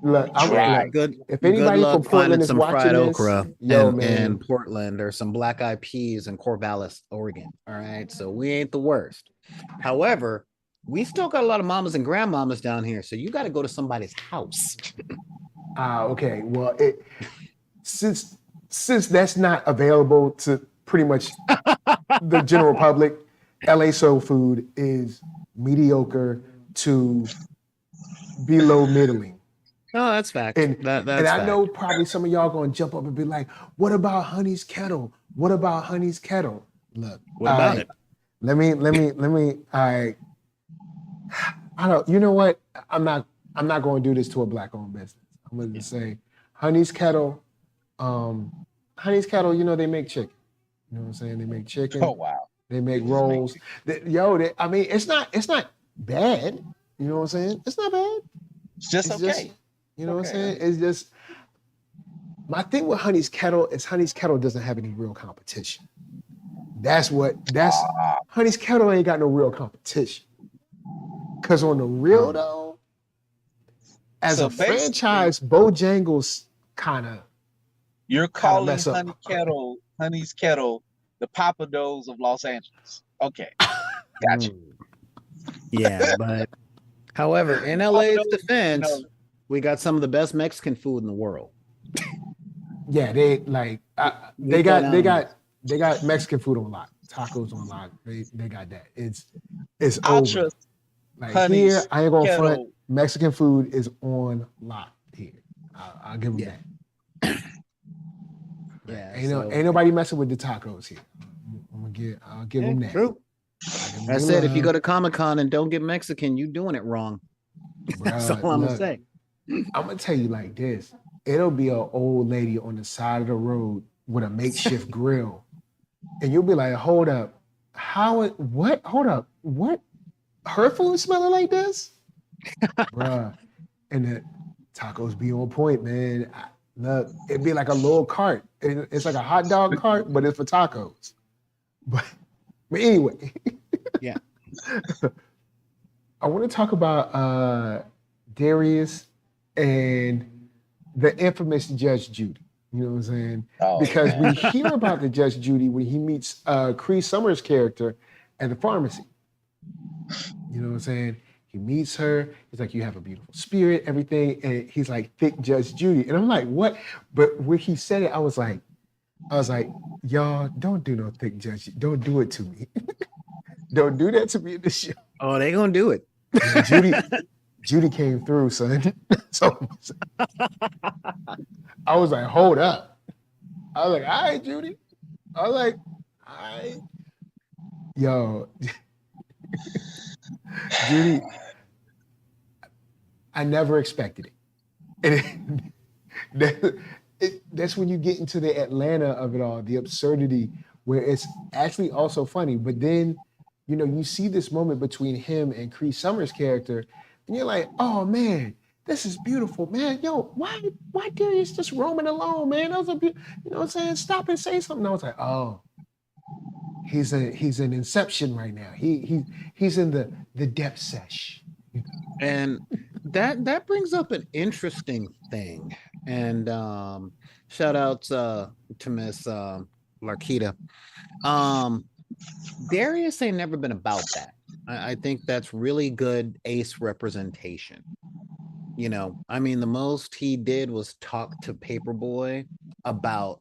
I'm Dry. like good if anybody luck from Portland finding is some fried watching this, okra yo in man, Portland or some black eyed peas in Corvallis, Oregon. All right. So we ain't the worst. However, we still got a lot of mamas and grandmamas down here. So you got to go to somebody's house. okay. Well, since that's not available to pretty much the general public, LA soul food is mediocre to below middling. No, that's fact. And That's I fact. know probably some of y'all gonna jump up and be like, "What about Honey's Kettle? What about Honey's Kettle?" Look, What about it? Let me. I don't. You know what? I'm not going to do this to a black-owned business. I'm going to say, Honey's Kettle. Honey's Kettle. You know they make chicken. You know what I'm saying? They make chicken. Oh wow. They make rolls. I mean, it's not bad. You know what I'm saying? It's not bad. It's just okay. You know what I'm saying? It's just My thing with Honey's Kettle is Honey's Kettle doesn't have any real competition. That's Honey's Kettle ain't got no real competition. Cause on the real though, as a franchise, Bojangles kind of. You're calling Honey's Kettle, the Papados of Los Angeles. Okay, gotcha. Yeah, but however, in LA's defense, we got some of the best Mexican food in the world. Yeah, they got Mexican food on lock, tacos on lock. They got that. It's over. Like here, I ain't gonna front. Mexican food is on lock here. I'll give them that. Yeah, ain't nobody messing with the tacos here. I'll give them that. True. I said if you go to Comic-Con and don't get Mexican, you doing it wrong. That's all I'm gonna say. I'm gonna tell you like this. It'll be an old lady on the side of the road with a makeshift grill. And you'll be like, hold up. What? Hold up. What? Her food smelling like this? Bruh. And the tacos be on point, man. Look, it'd be like a little cart. It's like a hot dog cart, but it's for tacos. But anyway. Yeah. I want to talk about Darius and the infamous Judge Judy. You know what I'm saying? Because we hear about the Judge Judy when he meets Cree Summers' character at the pharmacy. You know what I'm saying? He meets her. He's like, you have a beautiful spirit, everything. And he's like, thick Judge Judy. And I'm like, what? But when he said it, I was like, y'all, don't do no thick Judge. Don't do it to me. Don't do that to me in the show. Oh, they gonna do it. Judy came through, son. So I was like, hold up. I was like, all right, Judy. I was like, all right. Yo, Judy, I never expected it. And that's when you get into the Atlanta of it all, the absurdity, where it's actually also funny. But then, you know, you see this moment between him and Cree Summers' character, and you're like, oh man, this is beautiful, man. Yo, why Darius just roaming alone, man? That was you know what I'm saying? Stop and say something. I was like, oh, he's in Inception right now. He's in the depth sesh. And that brings up an interesting thing. And shout out to Miss Lakeith. Darius ain't never been about that. I think that's really good ace representation. You know, I mean, the most he did was talk to Paperboy about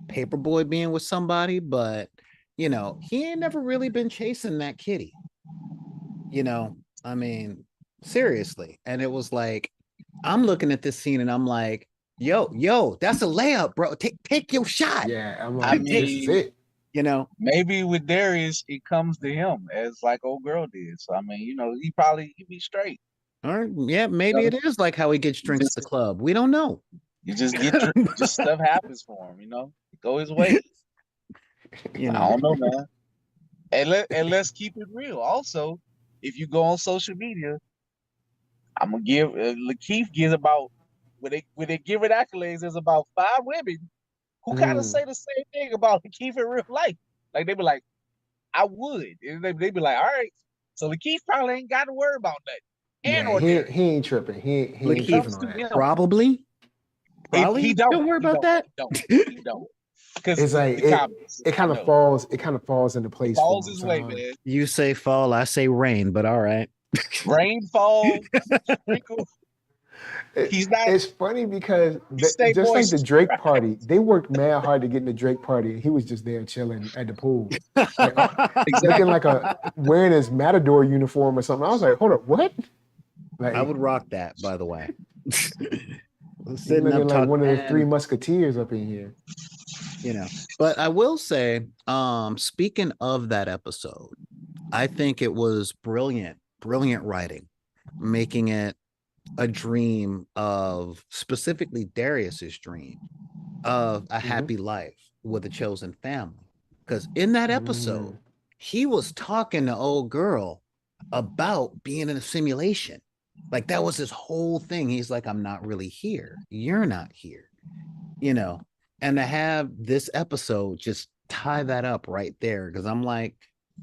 Paperboy being with somebody, but you know, he ain't never really been chasing that kitty. You know, I mean, seriously. And it was like, I'm looking at this scene and I'm like, yo, that's a layup, bro. Take your shot. Yeah, I'm like, this is it. You know, maybe with Darius, it comes to him as like old girl did. So I mean, you know, he be straight. Or yeah, maybe it is like how he gets drinks at the club. We don't know. You just get just stuff happens for him, you know. Go his way. You know, I don't know, man. And let's keep it real. Also, if you go on social media, I'm gonna give Lakeith gives about when they give it accolades, there's about 5 women who kind of say the same thing about Lakeith in real life. Like they be like, I would. And they be like, all right. So Lakeith probably ain't got to worry about that. Yeah, he ain't tripping. He ain't tripping on that. Probably. He don't worry about that. He don't. Because it's like it kind of falls into place. Falls his way, man. You say fall, I say rain, but all right. Rainfall, sprinkle. It's funny because just like the Drake party, they worked mad hard to get in the Drake party, and he was just there chilling at the pool, like, looking like wearing his Matador uniform or something. I was like, hold up, what? Like, I would rock that, by the way. Sitting looking like one of the 3 Musketeers up in here. You know, but I will say, speaking of that episode, I think it was brilliant writing, making it a dream of specifically Darius's dream of a happy life with a chosen family. Because in that episode, he was talking to old girl about being in a simulation. Like that was his whole thing. He's like, I'm not really here. You're not here. and to have this episode just tie that up right there, because I'm like,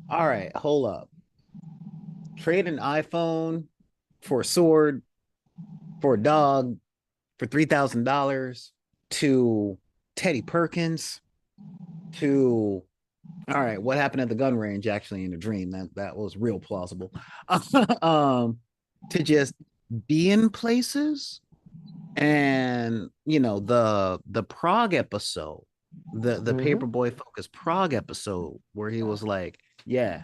all right, hold up. Trade an iPhone for a sword, for a dog, for $3,000, to Teddy Perkins, to all right, what happened at the gun range actually in a dream? That was real plausible. To just be in places, and the Prague episode, the Paperboy Focus Prague episode, where he was like, yeah,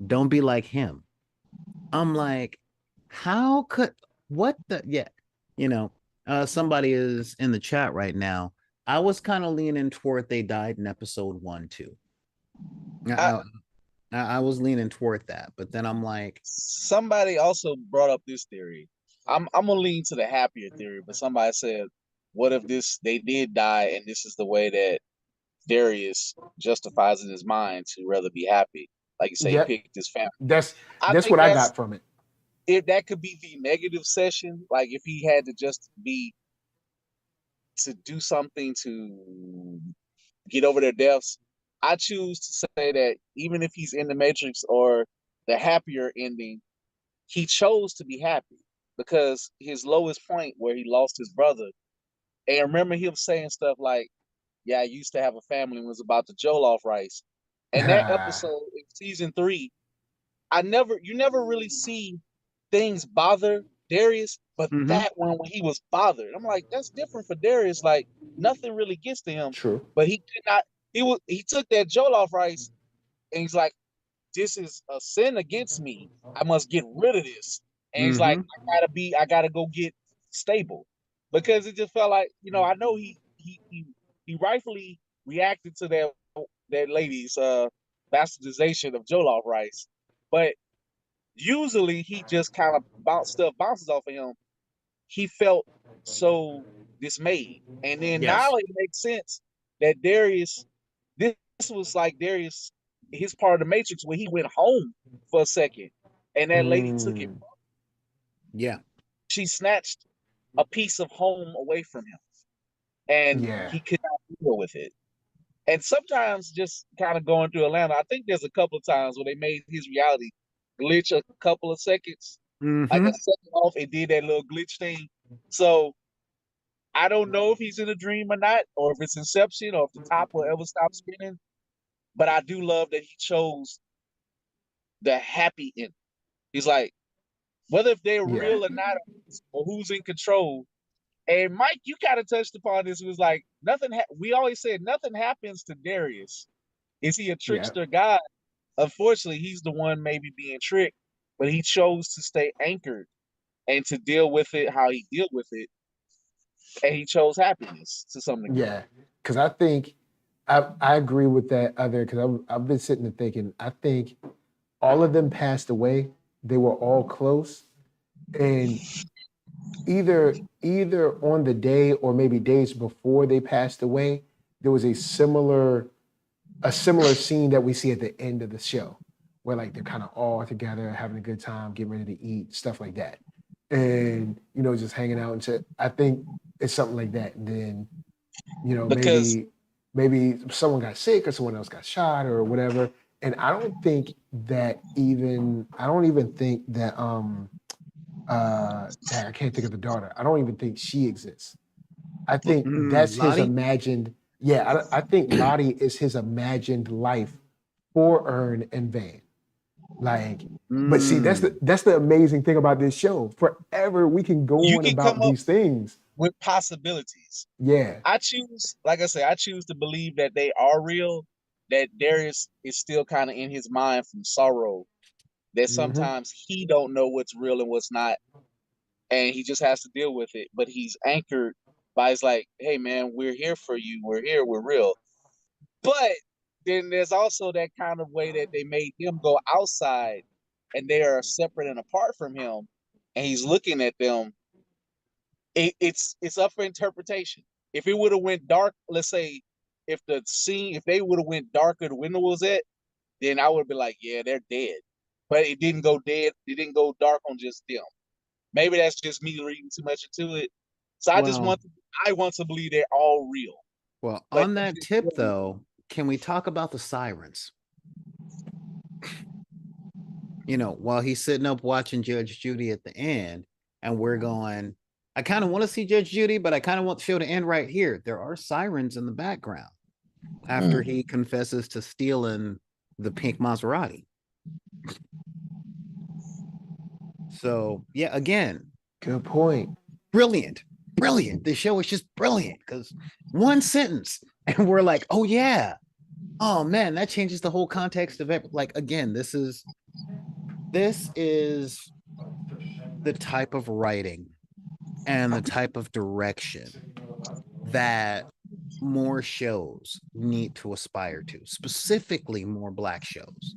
don't be like him. I'm like, how could what the somebody is in the chat right now. I was kind of leaning toward they died in episode 1 too. I was leaning toward that, but then I'm like, somebody also brought up this theory. I'm gonna lean to the happier theory, but somebody said, what if they did die and this is the way that Darius justifies in his mind to rather be happy? Like you say, he picked his family. That's I think what I got from it. If that could be the negative session, like if he had to just be to do something to get over their deaths, I choose to say that even if he's in the Matrix or the happier ending, he chose to be happy, because his lowest point where he lost his brother, and remember him saying stuff like, yeah, I used to have a family and was about to jollof rice. And that episode in season 3, you never really see things bother Darius, but that one when he was bothered, I'm like, that's different for Darius. Like nothing really gets to him. True. But he could not. He took that jollof rice and he's like, this is a sin against me. I must get rid of this. And he's like, I gotta go get stable, because it just felt like, I know he rightfully reacted to that lady's bastardization of jollof rice, but usually he just kind of bounces off of him. He felt so dismayed, and then now it makes sense that Darius. This was like Darius, his part of the Matrix where he went home for a second, and that lady took it. Yeah, she snatched a piece of home away from him, and he could not deal with it. And sometimes just kind of going through Atlanta, I think there's a couple of times where they made his reality glitch a couple of seconds. Like a second off, it did that little glitch thing. So I don't know if he's in a dream or not, or if it's Inception, or if the top will ever stop spinning. But I do love that he chose the happy ending. He's like, whether if they're real or not, or who's in control. And Mike, you kind of touched upon this. It was like we always said nothing happens to Darius. Is he a trickster god? Unfortunately, he's the one maybe being tricked, but he chose to stay anchored and to deal with it how he dealt with it, and he chose happiness to some degree. Yeah, because I think I agree with that other, because I've been sitting and thinking, I think all of them passed away. They were all close, and either on the day or maybe days before they passed away, there was a similar scene that we see at the end of the show, where like they're kind of all together having a good time, getting ready to eat, stuff like that, and just hanging out and shit. I think it's something like that. And then maybe someone got sick or someone else got shot or whatever. And I don't even think that I can't think of the daughter. I don't even think she exists. I think that's his imagined. Yeah, I think Lottie is his imagined life for Ern and Van. Like, but see, that's the amazing thing about this show. Forever we can go on about these things with possibilities. Yeah, I choose to believe that they are real. That Darius is still kind of in his mind from sorrow. That sometimes he don't know what's real and what's not, and he just has to deal with it. But he's anchored by his like, hey man, we're here for you. We're here. We're real. But then there's also that kind of way that they made him go outside, and they are separate and apart from him, and he's looking at them. It's up for interpretation. If it would have went dark, let's say, if they would have went darker, the window was at, then I would be like, yeah, they're dead. But it didn't go dead. It didn't go dark on just them. Maybe that's just me reading too much into it. So Well, I want to believe they're all real. well, But on that tip though, can we talk about the sirens? You know, while he's sitting up watching Judge Judy at the end, and we're going, I kind of want to see Judge Judy, but I kind of want the show to end right here. There are sirens in the background after he confesses to stealing the pink Maserati. So, yeah, again, Good point. brilliant. Brilliant. The show is just brilliant because one sentence, and we're like, oh, yeah. Oh, man, that changes the whole context of it. Like, again, this is the type of writing and the type of direction that more shows need to aspire to, specifically more Black shows.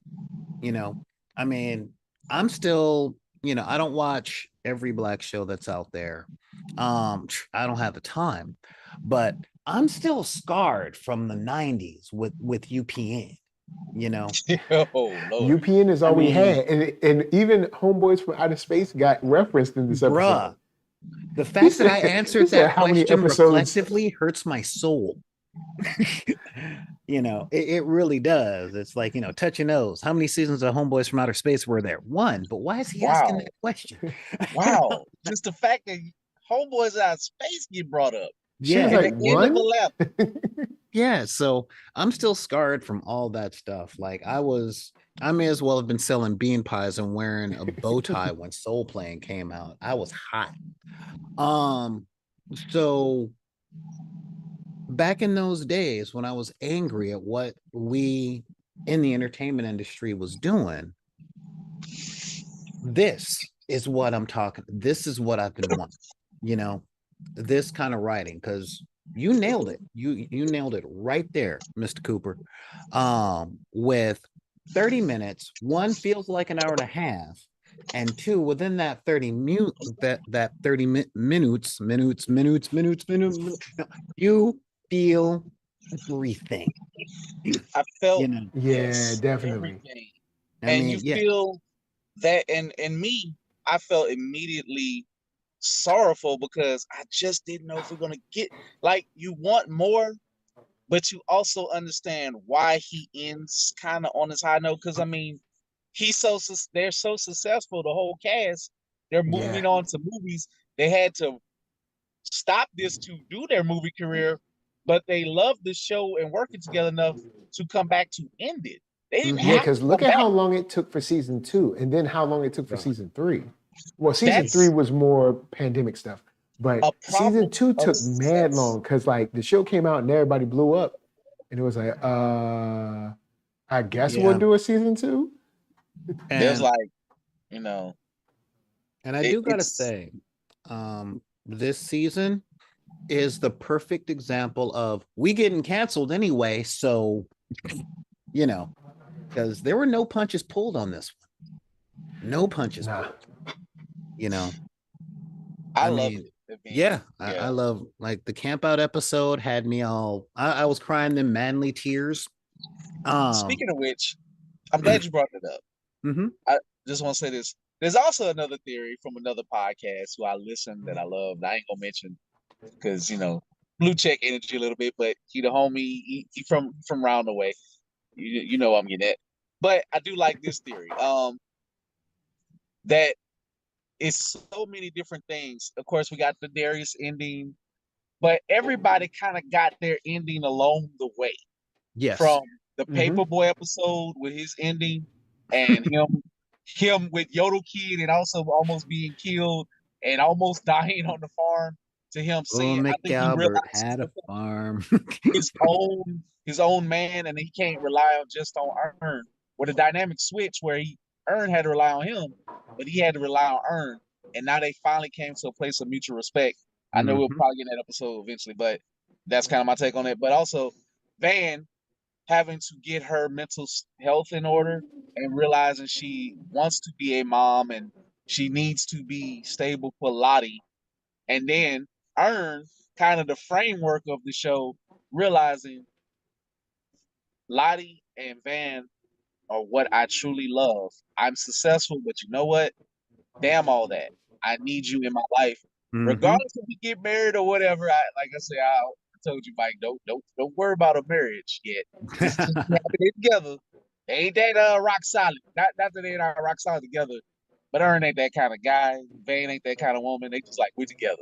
You know, I mean, I'm still, you know, I don't watch every Black show that's out there. I don't have the time, but I'm still scarred from the 90s with UPN, you know. oh Lord. UPN is all I we mean- had, and even Homeboys from Outer Space got referenced in this episode. Bruh, the fact that I said- answered he said that how many question episodes- reflectively hurts my soul. You know, it really does. It's like, you know, touch your nose. How many seasons of Homeboys from Outer Space were there? One. But why is he asking Wow. that question? Wow. Just the fact that Homeboys Out of Space get brought up. She Yeah. was At like, the end of one? 11. Yeah, so I'm still scarred from all that stuff. Like I may as well have been selling bean pies and wearing a bow tie when Soul Plane came out. I was hot. So back in those days when I was angry at what we in the entertainment industry was doing, this is what I'm talking. This is what I've been wanting, you know, this kind of writing, because you nailed it. You nailed it right there, Mr. Cooper. With 30 minutes, one feels like an hour and a half, and two, within that 30 minutes, you feel everything. I felt You know, Yeah, yes, definitely. everything. I And mean, you yeah, feel that and me, I felt immediately sorrowful because I just didn't know if we're gonna get like you want more, but you also understand why he ends kind of on his high note. Because I mean, they're so successful, the whole cast, they're moving Yeah. on to movies. They had to stop this to do their movie career, but they love the show and working together enough to come back to end it. They didn't Yeah, have because to look come at back. how long it took for season 2, and then how long it took for Right. season 3. Well, season That's 3 was more pandemic stuff, but a season problem 2 of took mad success. long because like the show came out and everybody blew up, and it was like, I guess Yeah. we'll do a season 2. There's and like, you know, and I do gotta say, this season is the perfect example of we getting canceled anyway. So, you know, because there were no punches pulled on this one. No punches Nah. pulled. You know, I I love mean, it. yeah, I love like the camp out episode had me all I was crying them manly tears. Speaking of which, I'm glad you brought it up. Mhm. I just want to say this. There's also another theory from another podcast who I listen that I love. I ain't gonna mention because you know blue check energy a little bit, but he the homie. He from round the way. You know I'm getting at. But I do like this theory. That it's so many different things. Of course, we got the Darius ending, but everybody kind of got their ending along the way. Yes. From the Mhm. Paperboy episode with his ending, and him with Yodel Kid, and also almost being killed and almost dying on the farm, to him Oh, saying, I think he McAlbert realized had a farm. his own man, and he can't rely on just on Earn. With a dynamic switch where Earn had to rely on him, but he had to rely on Earn, and now they finally came to a place of mutual respect. I know we'll Mhm. probably get in that episode eventually, but that's kind of my take on it. But also, Van having to get her mental health in order and realizing she wants to be a mom and she needs to be stable for Lottie. And then Earn, kind of the framework of the show, realizing Lottie and Van are what I truly love. I'm successful, but you know what? Damn all that. I need you in my life. Regardless if we get married or whatever, like I said, I told you, Mike, don't worry about a marriage yet. Just keep happening together. They ain't that rock solid. Not that they not rock solid together, but Ern ain't that kind of guy. Vane ain't that kind of woman. They just like we're together.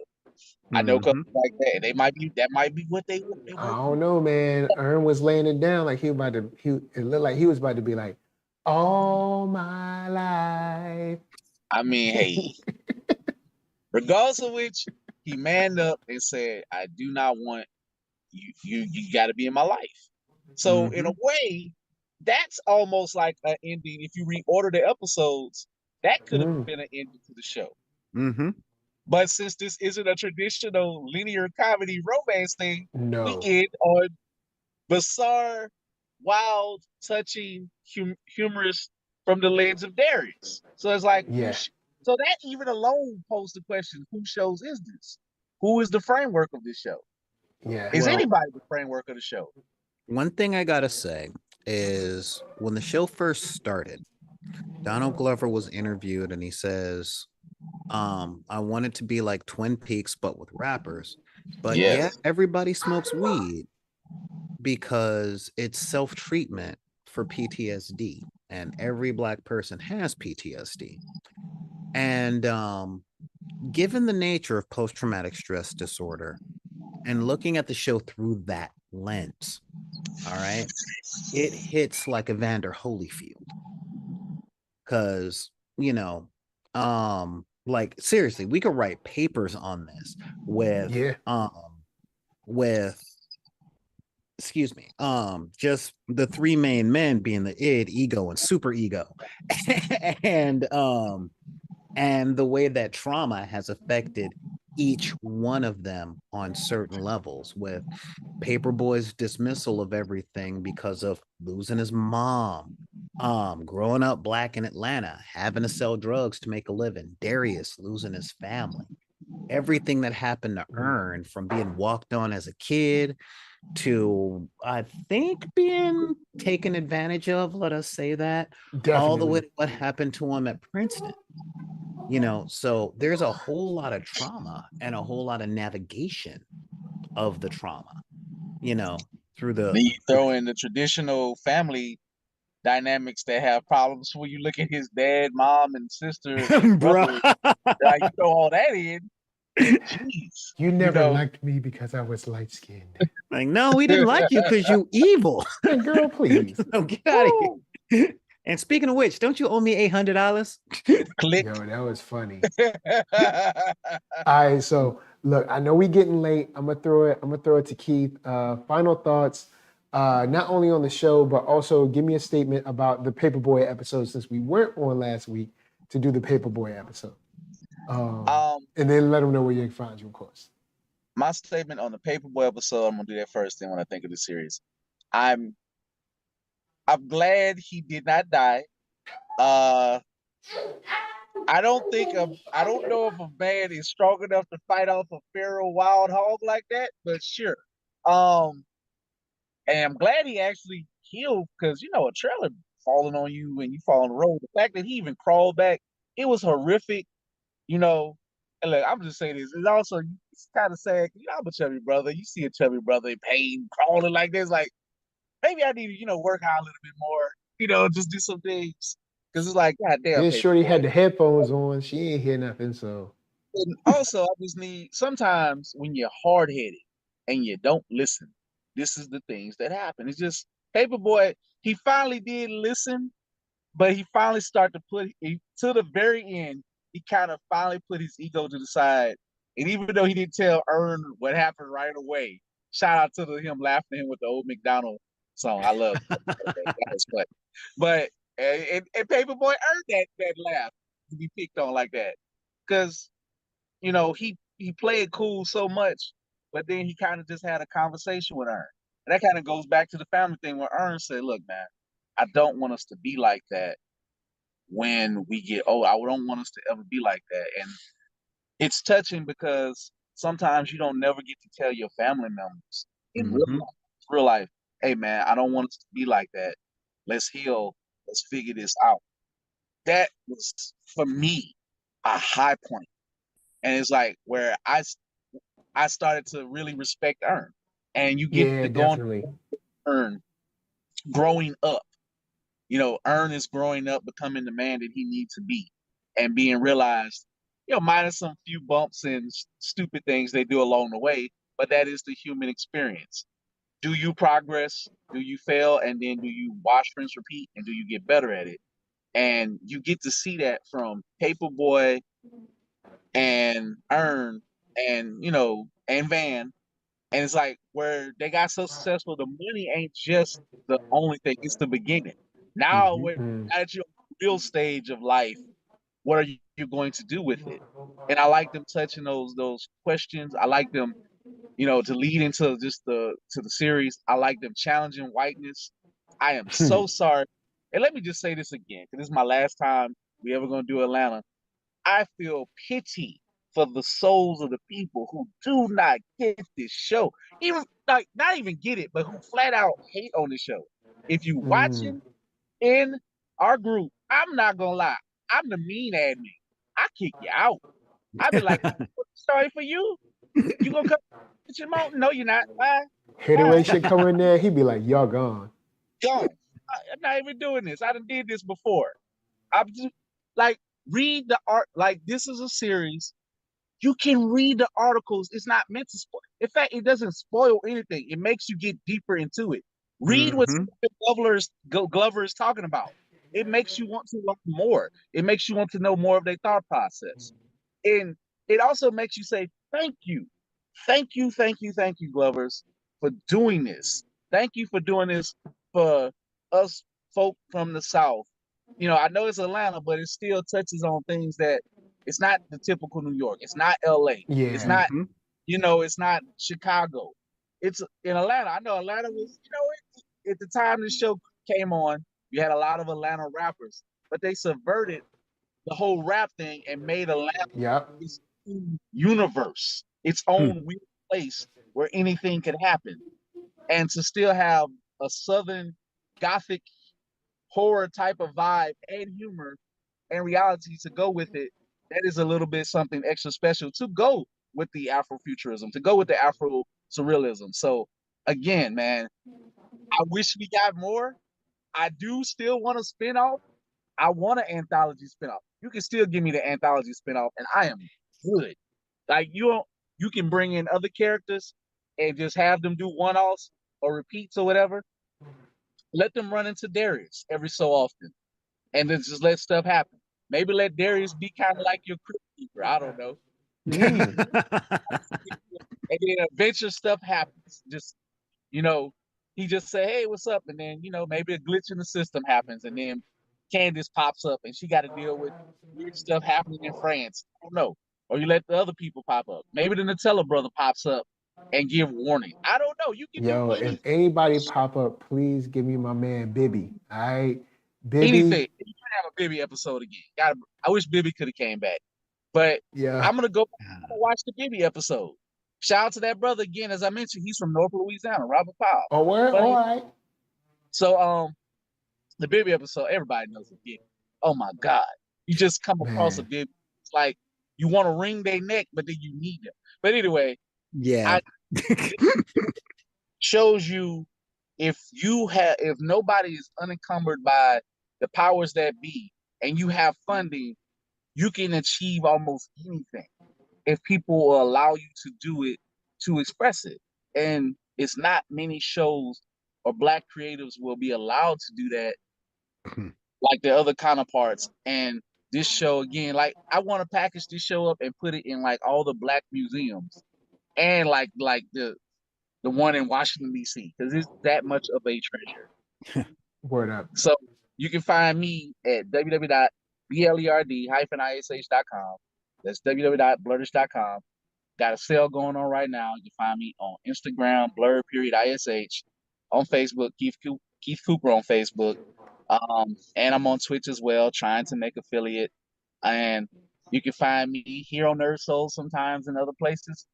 I know couples like that. They might be that might be what they want. I don't know, man. Ern was laying it down like he was about to. It looked like he was about to be like, all my life. I mean, hey, regardless of which, he manned up and said, "I do not want you. You got to be in my life." So in a way, that's almost like an ending. If you reorder the episodes, that could have been an ending to the show. But since this isn't a traditional linear comedy romance thing, we end on bizarre, wild, touching, humorous from the lens of Darius. So it's like, so that even alone poses the question: whose shows is this? Who is the framework of this show? Is anybody the framework of the show? One thing I gotta say is when the show first started, Donald Glover was interviewed and he says, I want it to be like Twin Peaks, but with rappers. But yeah, everybody smokes weed because it's self-treatment for PTSD. And every Black person has PTSD. And given the nature of post-traumatic stress disorder and looking at the show through that lens, all right, it hits like Evander Holyfield. Because, you know, like seriously, we could write papers on this with excuse me, just the three main men being the id, ego, and super ego. And the way that trauma has affected each one of them on certain levels, with Paperboy's dismissal of everything because of losing his mom, growing up Black in Atlanta, having to sell drugs to make a living, Darius losing his family, everything that happened to Ern, from being walked on as a kid to, I think, being taken advantage of, let us say that, all the way to what happened to him at Princeton. You know, so there's a whole lot of trauma and a whole lot of navigation of the trauma, you know, through the. Then you throw in the traditional family dynamics that have problems when you look at his dad, mom, and sister, and brother. You throw all that in. Jeez. You never liked me because I was light skinned. Like, no, we didn't like you because you evil. Girl, please. No, get out of here. And speaking of which, don't you owe me $800? Click. Yo, that was funny. All right, so look, I know we getting late. I'm gonna throw it to Keith. Final thoughts, not only on the show, but also give me a statement about the Paperboy episode, since we weren't on last week to do the Paperboy episode. And then let them know where you can find you, of course. My statement on the Paperboy episode, I'm gonna do that first thing when I think of the series. I'm glad he did not die. I don't know if a man is strong enough to fight off a feral wild hog like that, but sure. And I'm glad he actually healed, because a trailer falling on you when you fall on the road. The fact that he even crawled back, it was horrific. And look, I'm just saying this. It's kind of sad. I'm a chubby brother. You see a chubby brother in pain crawling like this, like, maybe I need to, work out a little bit more, just do some things. Because it's like, goddamn. Then Shorty had the headphones on. She ain't hear nothing, so. And also, I just need, sometimes when you're hard-headed and you don't listen, this is the things that happen. It's just, Paperboy, he finally did listen, but he finally started to to the very end, he kind of finally put his ego to the side. And even though he didn't tell Ern what happened right away, shout out to him laughing at him with the old McDonald song. I love that. That was funny. But and Paperboy earned that laugh to be picked on like that, because he played cool so much, but then he kind of just had a conversation with Ern, and that kind of goes back to the family thing where Ern said, "Look, man, I don't want us to be like that when we get old. I don't want us to ever be like that." And it's touching because sometimes you don't never get to tell your family members in real life, hey man, I don't want us to be like that. Let's heal. Let's figure this out. That was, for me, a high point And it's like where I started to really respect Earn, and you get Yeah, to go on definitely. Earn growing up. You know, Earn is growing up, becoming the man that he needs to be, and being realized, you know, minus some few bumps and stupid things they do along the way, but that is the human experience. Do you progress? Do you fail? And then do you wash, rinse, repeat? And do you get better at it? And you get to see that from Paperboy and Earn and, you know, and Van. And it's like where they got so successful, the money ain't just the only thing, it's the beginning. Now Mhm. we're at your real stage of life, what are you going to do with it? And I like them touching those questions. I like them, you know, to lead into just the series. I like them challenging whiteness. I am so sorry. And let me just say this again, because this is my last time we ever gonna do Atlanta. I feel pity for the souls of the people who do not get this show. Even like not even get it, but who flat out hate on the show. If you watching in our group, I'm not gonna lie, I'm the mean admin. I kick you out. I be like, sorry for you. You gonna come to your mountain? No, you're not. Bye. Haterade shit come in there, he'd be like, y'all gone. Gone. I'm not even doing this. I done did this before. I'm just like read the art. Like this is a series. You can read the articles. It's not meant to spoil. In fact, it doesn't spoil anything. It makes you get deeper into it. Read what Mhm. Glover is talking about. It makes you want to learn more. It makes you want to know more of their thought process. And it also makes you say, thank you. Thank you, thank you, thank you, Glovers, for doing this. Thank you for doing this for us folk from the South. You know, I know it's Atlanta, but it still touches on things that it's not the typical New York. It's not LA. It's Yeah. not, Mhm. you know, it's not Chicago. It's in Atlanta. I know Atlanta was, you know, at the time this show came on, you had a lot of Atlanta rappers, but they subverted the whole rap thing and made Atlanta Yep. its own universe, its own weird place where anything could happen. And to still have a Southern Gothic horror type of vibe and humor and reality to go with it, that is a little bit something extra special to go with the Afrofuturism, to go with the Afro surrealism. So again, man, I wish we got more. I do still want a spinoff. I want an anthology spinoff. You can still give me the anthology spinoff, and I am good. Like you can bring in other characters and just have them do one-offs or repeats or whatever. Let them run into Darius every so often, and then just let stuff happen. Maybe let Darius be kind of like your crypt keeper. I don't know. And then adventure stuff happens. Just you know, he just say, "Hey, what's up?" And then maybe a glitch in the system happens, and then Candace pops up, and she got to deal with weird stuff happening in France. I don't know. Or you let the other people pop up. Maybe the Nutella brother pops up and give warning. I don't know. You can do Yo, if anybody pop up, please give me my man Bibby. All right, anything. Bibby. You can have a Bibby episode again. I wish Bibby could have came back, but Yeah. I'm gonna go watch the Bibby episode. Shout out to that brother again. As I mentioned, he's from North Louisiana, Robert Powell. Oh, where? Funny. All right. So the Bibby episode, everybody knows the Bibby. Oh my God. You just come across a Man. Bibby. It's like you want to wring their neck, but then you need them. But anyway, Yeah. shows you if nobody is unencumbered by the powers that be and you have funding, you can achieve almost anything if people will allow you to do it, to express it. And it's not many shows or black creatives will be allowed to do that like the other counterparts. And this show again, like I want to package this show up and put it in like all the black museums and like the one in Washington D.C. because it's that much of a treasure. Word up. So you can find me at www.blerd-ish.com. That's www.blurdish.com. Got a sale going on right now. You can find me on Instagram, blerd.ish, on Facebook, Keith Cooper on Facebook. And I'm on Twitch as well, trying to make affiliate. And you can find me here on NERDSoul sometimes and other places,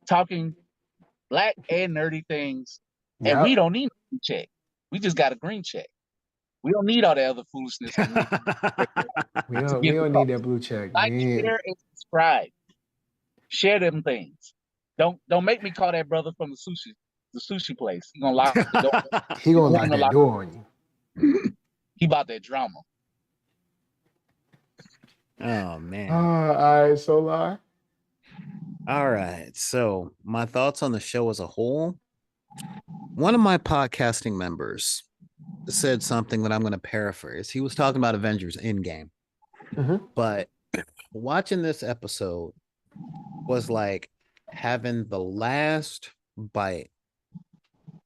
talking black and nerdy things. And we Yep. don't need a green check. We just got a green check. We don't need all that other foolishness. We don't need that blue check. Like, Man. share, and subscribe. Share them things. Don't make me call that brother from the sushi place. He gonna lock the door. He gonna He lock gonna that door on you. He about that drama. Oh man. All right, Solar. All right. So my thoughts on the show as a whole. One of my podcasting members said something that I'm going to paraphrase. He was talking about Avengers Endgame. But watching this episode was like having the last bite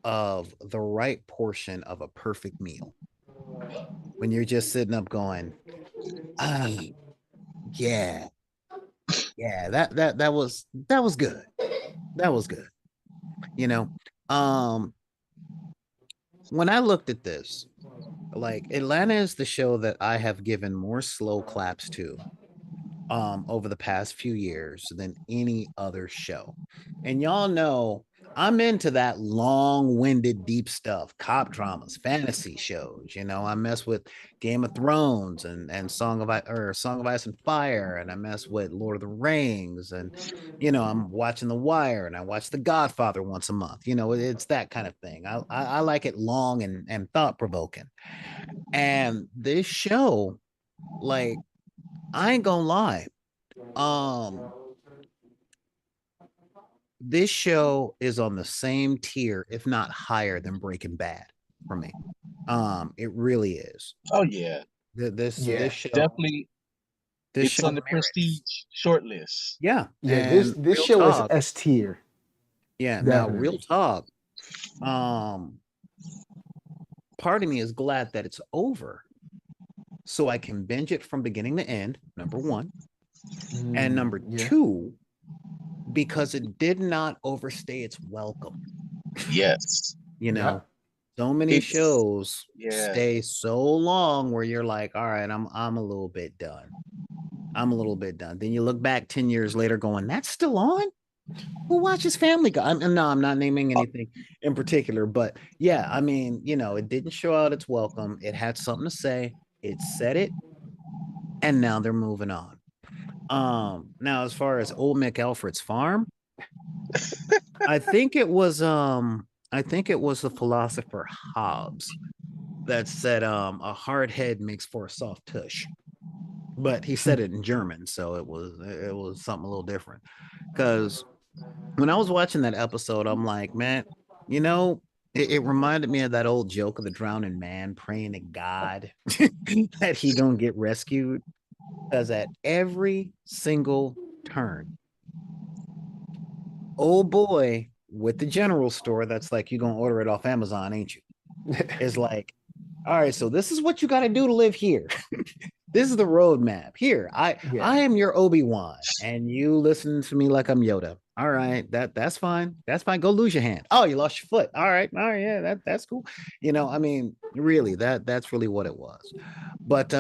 of the right portion of a perfect meal. When you're just sitting up going, yeah, that was good. That was good. You know, when I looked at this, like Atlanta is the show that I have given more slow claps to over the past few years than any other show. And y'all know I'm into that long-winded deep stuff, cop dramas, fantasy shows. You know, I mess with Game of Thrones and Song of Ice and Fire, and I mess with Lord of the Rings, and you know, I'm watching The Wire, and I watch The Godfather once a month. You know, it's that kind of thing. I like it long and thought-provoking. And this show, like, I ain't gonna lie. This show is on the same tier, if not higher, than Breaking Bad for me. It really is. Oh yeah. This show definitely. This it's on the prestige shortlist. Yeah. Yeah, this show talk, is S tier. Yeah. Definitely. Now, real talk. Part of me is glad that it's over, so I can binge it from beginning to end. Number one, and number two, because it did not overstay its welcome. Yes. You know, so many shows stay so long where you're like, all right, I'm a little bit done. I'm a little bit done. Then you look back 10 years later going, that's still on? Who watches Family Guy? No, I'm not naming anything in particular, but yeah, I mean, you know, it didn't show out its welcome. It had something to say. It said it, and now they're moving on. Now as far as Old McAlfred's farm, I think it was the philosopher Hobbes that said a hard head makes for a soft tush. But he said it in German, so it was something a little different. Because when I was watching that episode, I'm like, man, you know, it reminded me of that old joke of the drowning man praying to God that he gonna get rescued. Because at every single turn, old boy with the general store that's like, you're gonna order it off Amazon, ain't you? Is like, all right, so this is what you got to do to live here. This is the roadmap. Here, I am your Obi-Wan, and you listen to me like I'm Yoda. All right, that's fine. That's fine. Go lose your hand. Oh, you lost your foot. All right, yeah, that's cool. You know, I mean, really, that's really what it was. But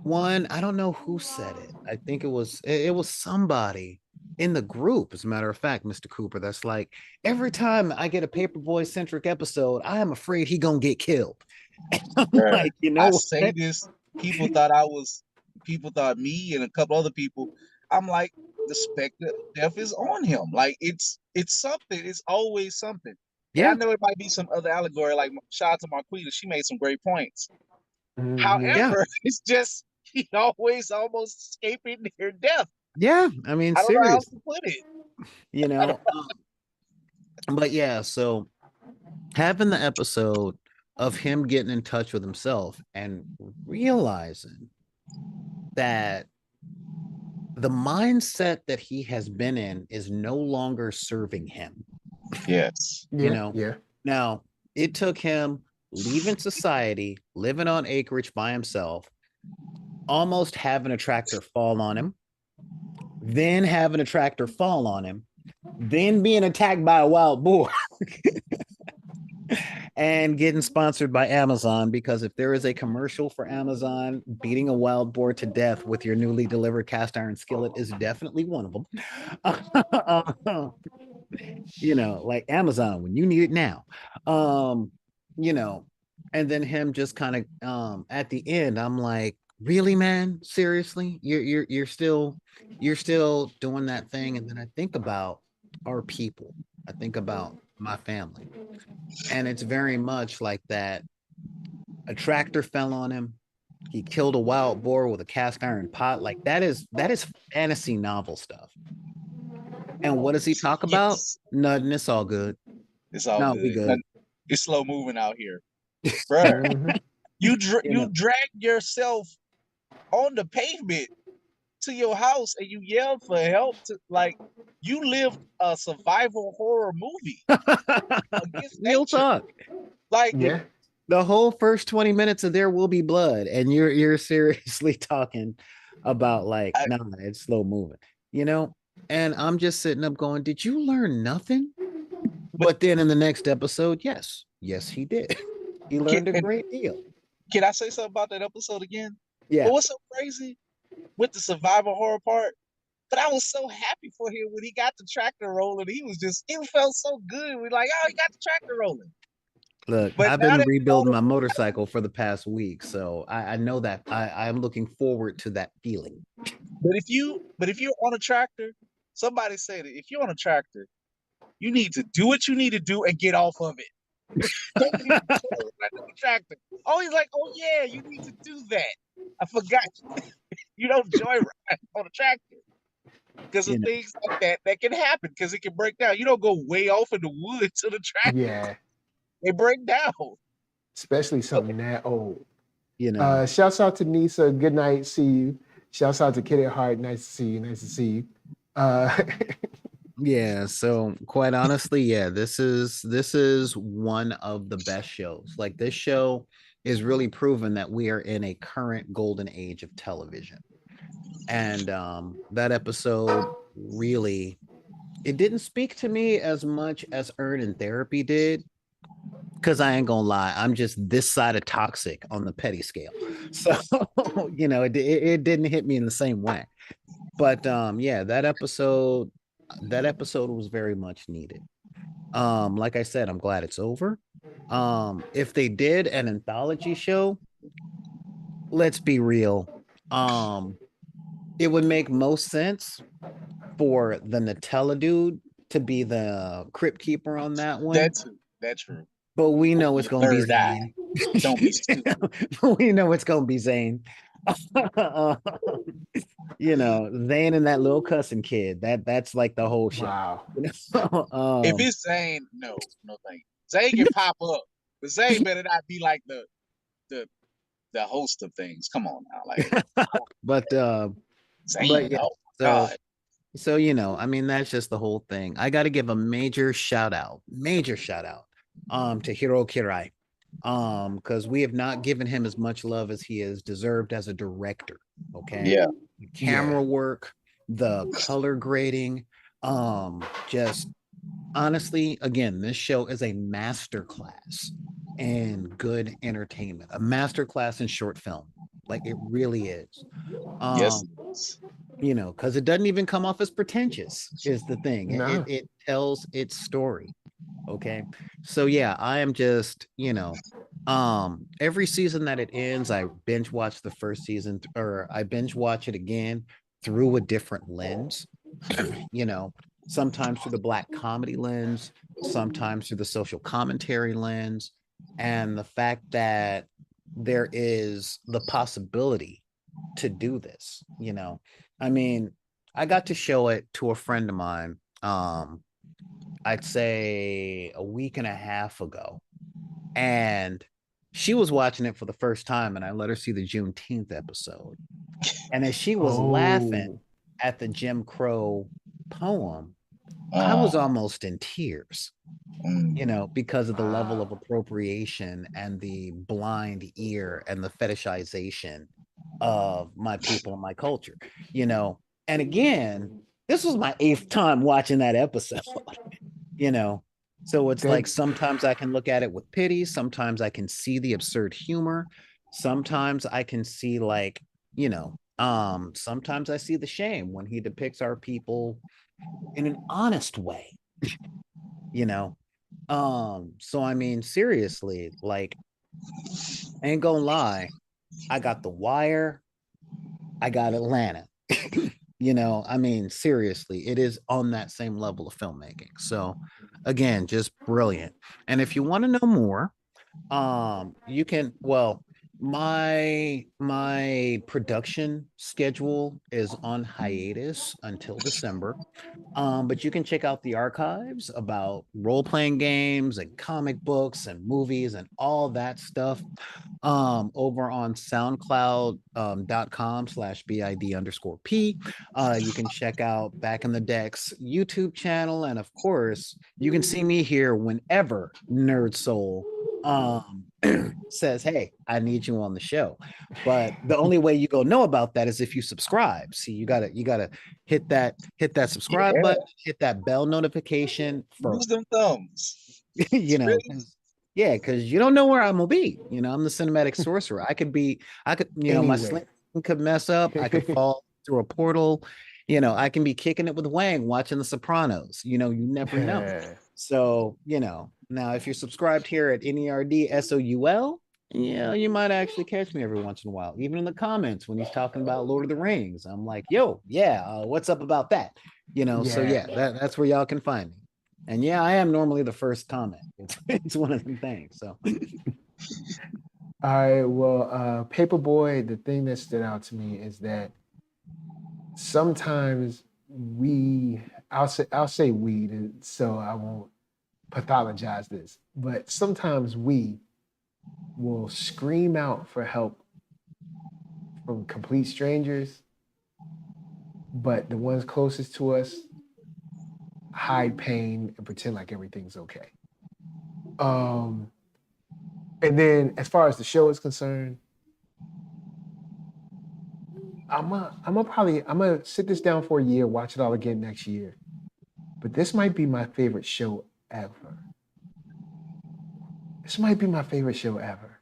one, I don't know who said it. I think it was somebody in the group, as a matter of fact, Mr. Cooper, that's like, every time I get a Paperboy centric episode, I am afraid he gonna get killed. Like, you know, I say this, people thought me and a couple other people, I'm like, the specter of death is on him. Like, it's something. It's always something. Yeah, and I know it might be some other allegory. Like, shout out to Marquita, she made some great points. However, it's just he always almost escaping near death. Yeah, I mean, I don't know how else to put it. You know, but yeah, so having the episode of him getting in touch with himself and realizing that the mindset that he has been in is no longer serving him. Yes. You know, now it took him leaving society, living on acreage by himself, almost having a tractor fall on him, then having a tractor fall on him, then being attacked by a wild boar, and getting sponsored by Amazon, because if there is a commercial for Amazon, beating a wild boar to death with your newly delivered cast iron skillet is definitely one of them. You know, like Amazon when you need it now. You know, and then him just kind of at the end, I'm like, really, man, seriously, you're still doing that thing. And then I think about our people. I think about my family, and it's very much like that. A tractor fell on him. He killed a wild boar with a cast iron pot. Like that is fantasy novel stuff. And what does he talk about? Yes, Nothing. It's all good. it's all No, we good. good. It's slow moving out here, bruh. Mhm. You You know, drag yourself on the pavement to your house and you yelled for help. To like, you lived a survival horror movie against real nature. talk. Like, Yeah. The whole first 20 minutes of There Will Be Blood, and you're seriously talking about like, I, nah, it's slow moving, you know? And I'm just sitting up going, did you learn nothing? but But then in the next episode, yes, he did. He can, learned a and great deal. can I say something about that episode again? Yeah. But what's so crazy with the survival horror part? But I was so happy for him when he got the tractor rolling. It felt so good. We're like, oh, he got the tractor rolling. Look, But I've now been that we know rebuilding the, my motorcycle for the past week, so I know that I'm looking forward to that feeling. but if you're on a tractor, somebody said it. If you're on a tractor, you need to do what you need to do and get off of it. Don't even right on the tractor. Oh, he's like, oh yeah, you need to do that. I forgot. You don't joyride on a tractor because of You know, things like that can happen because it can break down. You don't go way off in the woods to the tractor. Yeah. They break down. Especially something that old. you know. Shouts out to Nisa. Good night. See you. Shouts out to Kid at Heart. Nice to see you. Nice to see you. Yeah, so quite honestly, yeah, this is one of the best shows. Like this show is really proven that we are in a current golden age of television. And that episode really, it didn't speak to me as much as Earn and Therapy did, because I ain't gonna lie, I'm just this side of toxic on the petty scale. So, it didn't hit me in the same way. But yeah, that episode was very much needed. Like I said, I'm glad it's over. If they did an anthology show, let's be real. Um, it would make most sense for the Nutella dude to be the crypt keeper on that one. That's true. But we Open know it's your gonna be third eye. Zane. Don't be stupid. We know it's gonna be Zane. Zane and that little cussing kid. That's like the whole show. Wow. If it's Zane, no thank you. Zane can pop up, but Zane better not be like the the host of things. Come on now, like but Zane. yeah, Oh so God, I mean, that's just the whole thing. I got to give a major shout out to Hiro Kirai, because we have not given him as much love as he has deserved as a director. Okay, yeah, the camera work, the color grading, just honestly, again, this show is a masterclass in good entertainment, a masterclass in short film. Like it really is. yes. Um, because it doesn't even come off as pretentious, is the thing. It, No. it it tells its story. Okay. So yeah, I am just, every season that it ends, I binge watch the first season, or I binge watch it again through a different lens. you know, Sometimes through the black comedy lens, sometimes through the social commentary lens, and the fact that there is the possibility to do this. I mean, I got to show it to a friend of mine, I'd say a week and a half ago, and she was watching it for the first time, and I let her see the Juneteenth episode. And as she was laughing Oh. at the Jim Crow poem, I was almost in tears, because of the level of Wow. appropriation and the blind ear and the fetishization of my people and my culture, And again, this was my eighth time watching that episode, you know. So it's like That sometimes I can look at it with pity, sometimes I can see the absurd humor, sometimes I can see sometimes I see the shame when he depicts our people in an honest way, you know. So I mean, seriously, like, I ain't gonna lie, I got The Wire, I got Atlanta. You know, I mean, seriously, it is on that same level of filmmaking. So again, just brilliant. And if you want to know more, you can, well, my production schedule is on hiatus until December. But you can check out the archives about role-playing games and comic books and movies and all that stuff over on soundcloud.com/bid_p. You can check out Back in the Decks YouTube channel, and of course you can see me here whenever NERDSoul says, hey, I need you on the show. But the only way you go know about that is if you subscribe. See, you gotta hit that subscribe button, hit that bell notification for Use them thumbs. you know, yeah, because you don't know where I'm gonna be. You know, I'm the cinematic sorcerer. I could, you know, my sling could mess up, I could fall through a portal. You know, I can be kicking it with Wang watching The Sopranos. You know, you never know. So, you know, now if you're subscribed here at NERDSoul, you know, you might actually catch me every once in a while, even in the comments when he's talking about Lord of the Rings. I'm like, yo, yeah, what's up about that? You know, so yeah, that's where y'all can find me. And yeah, I am normally the first comment. It's one of the things. So all right, well, Paperboy, the thing that stood out to me is that sometimes I'll say we, so I won't pathologize this, but sometimes we will scream out for help from complete strangers, but the ones closest to us hide pain and pretend like everything's okay. And then as far as the show is concerned, I'm gonna sit this down for a year, watch it all again next year. But this might be my favorite show ever. This might be my favorite show ever.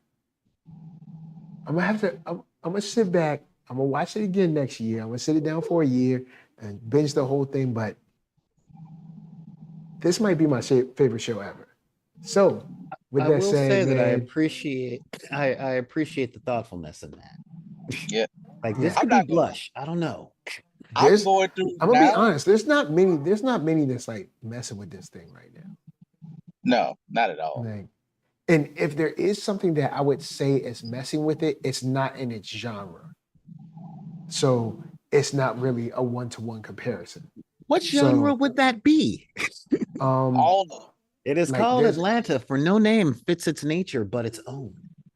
I'm gonna sit back, I'm gonna watch it again next year. I'm gonna sit it down for a year and binge the whole thing, but this might be my favorite show ever. So with that said, man, that I appreciate the thoughtfulness in that. Yeah. Like this could be blush. I don't know. I'm going through. I'm gonna be honest. There's not many that's like messing with this thing right now. No, not at all. Like, and if there is something that I would say is messing with it, it's not in its genre. So it's not really a one-to-one comparison. What genre would that be? All of them. It is like called Atlanta for no name fits its nature but its own.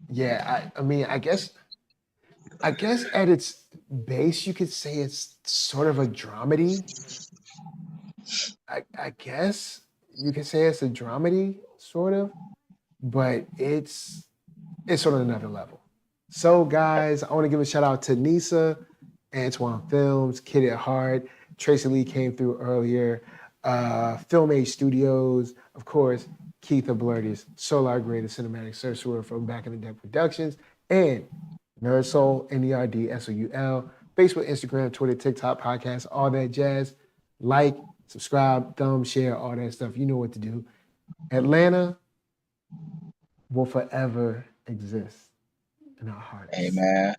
Yeah, I mean, I guess at its base, you could say it's sort of a dramedy. I guess you could say it's a dramedy, sort of, but it's on another level. So, guys, I want to give a shout out to Nisa, Antoine Films, Kid at Heart, Tracy Lee came through earlier, Film Age Studios, of course, Keith of Blurties, Solar Gray, the cinematic sorcerer from Back in the Deck Productions, and NERDSoul, NERDSoul, Facebook, Instagram, Twitter, TikTok, podcast, all that jazz. Like, subscribe, thumb, share, all that stuff. You know what to do. Atlanta will forever exist in our hearts. Amen.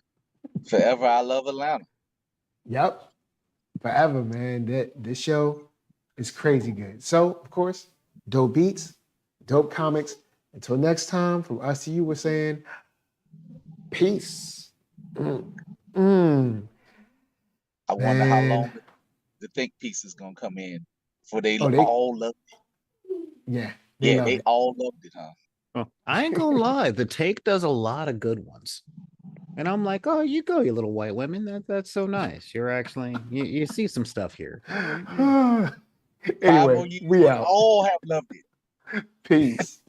Forever, I love Atlanta. Yep. Forever, man. This show is crazy good. So, of course, dope beats, dope comics. Until next time, from us to you, we're saying peace. I wonder how long the think piece is gonna come in before they all loved it. Yeah. They all loved it, huh? Well, I ain't gonna lie, the take does a lot of good ones. And I'm like, oh, you go, you little white women. That's so nice. You're actually you see some stuff here. Anyway, we out. All have loved it. Peace.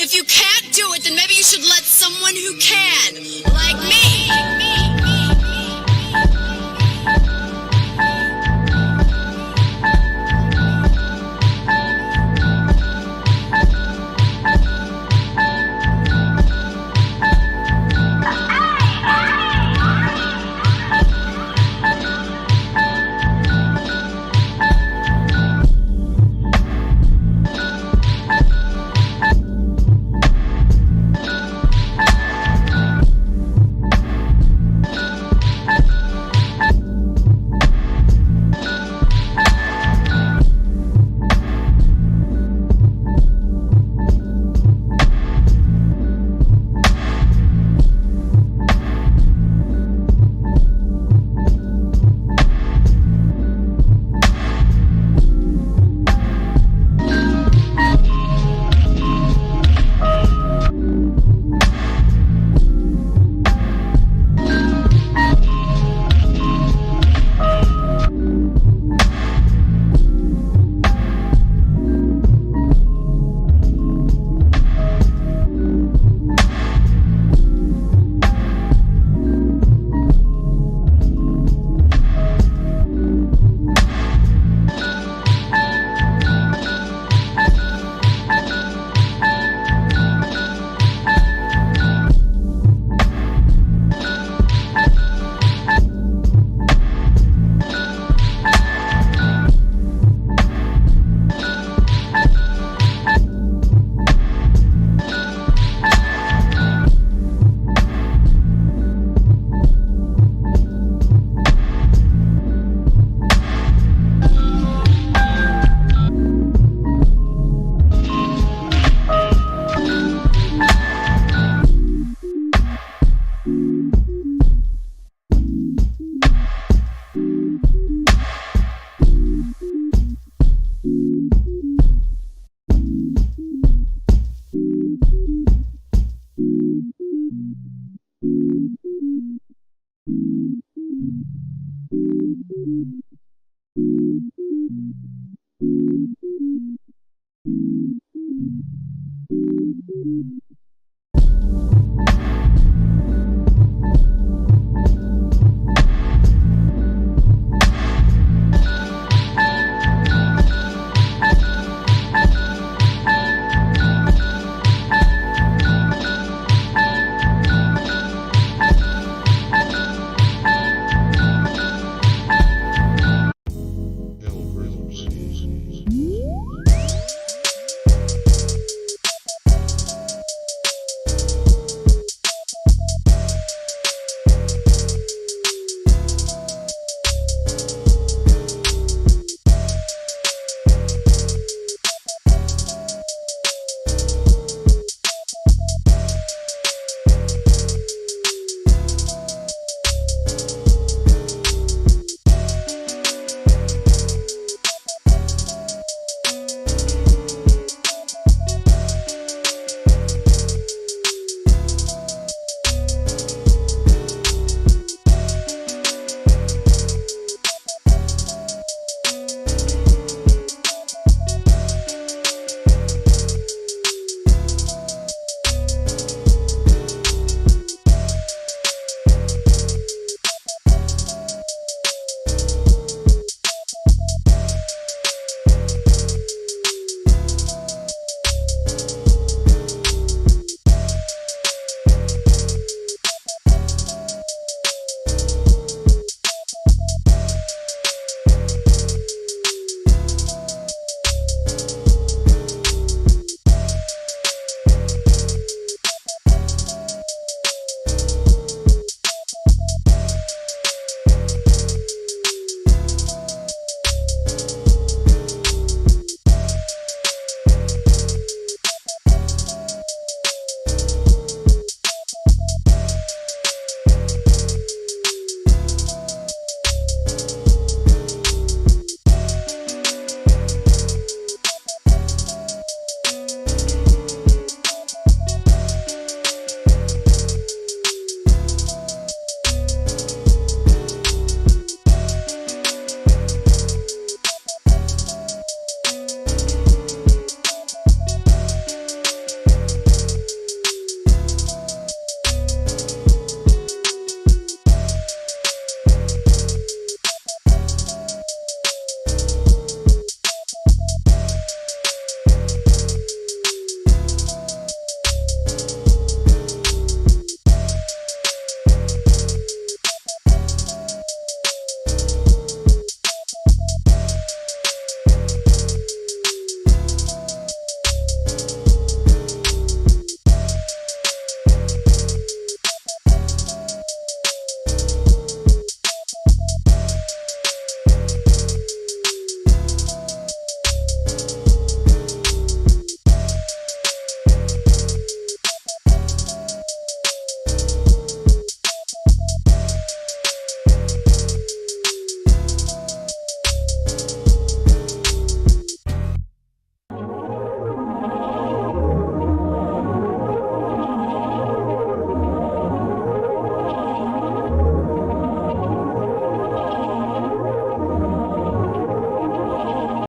if you can't do it, then maybe you should let someone who can, like me.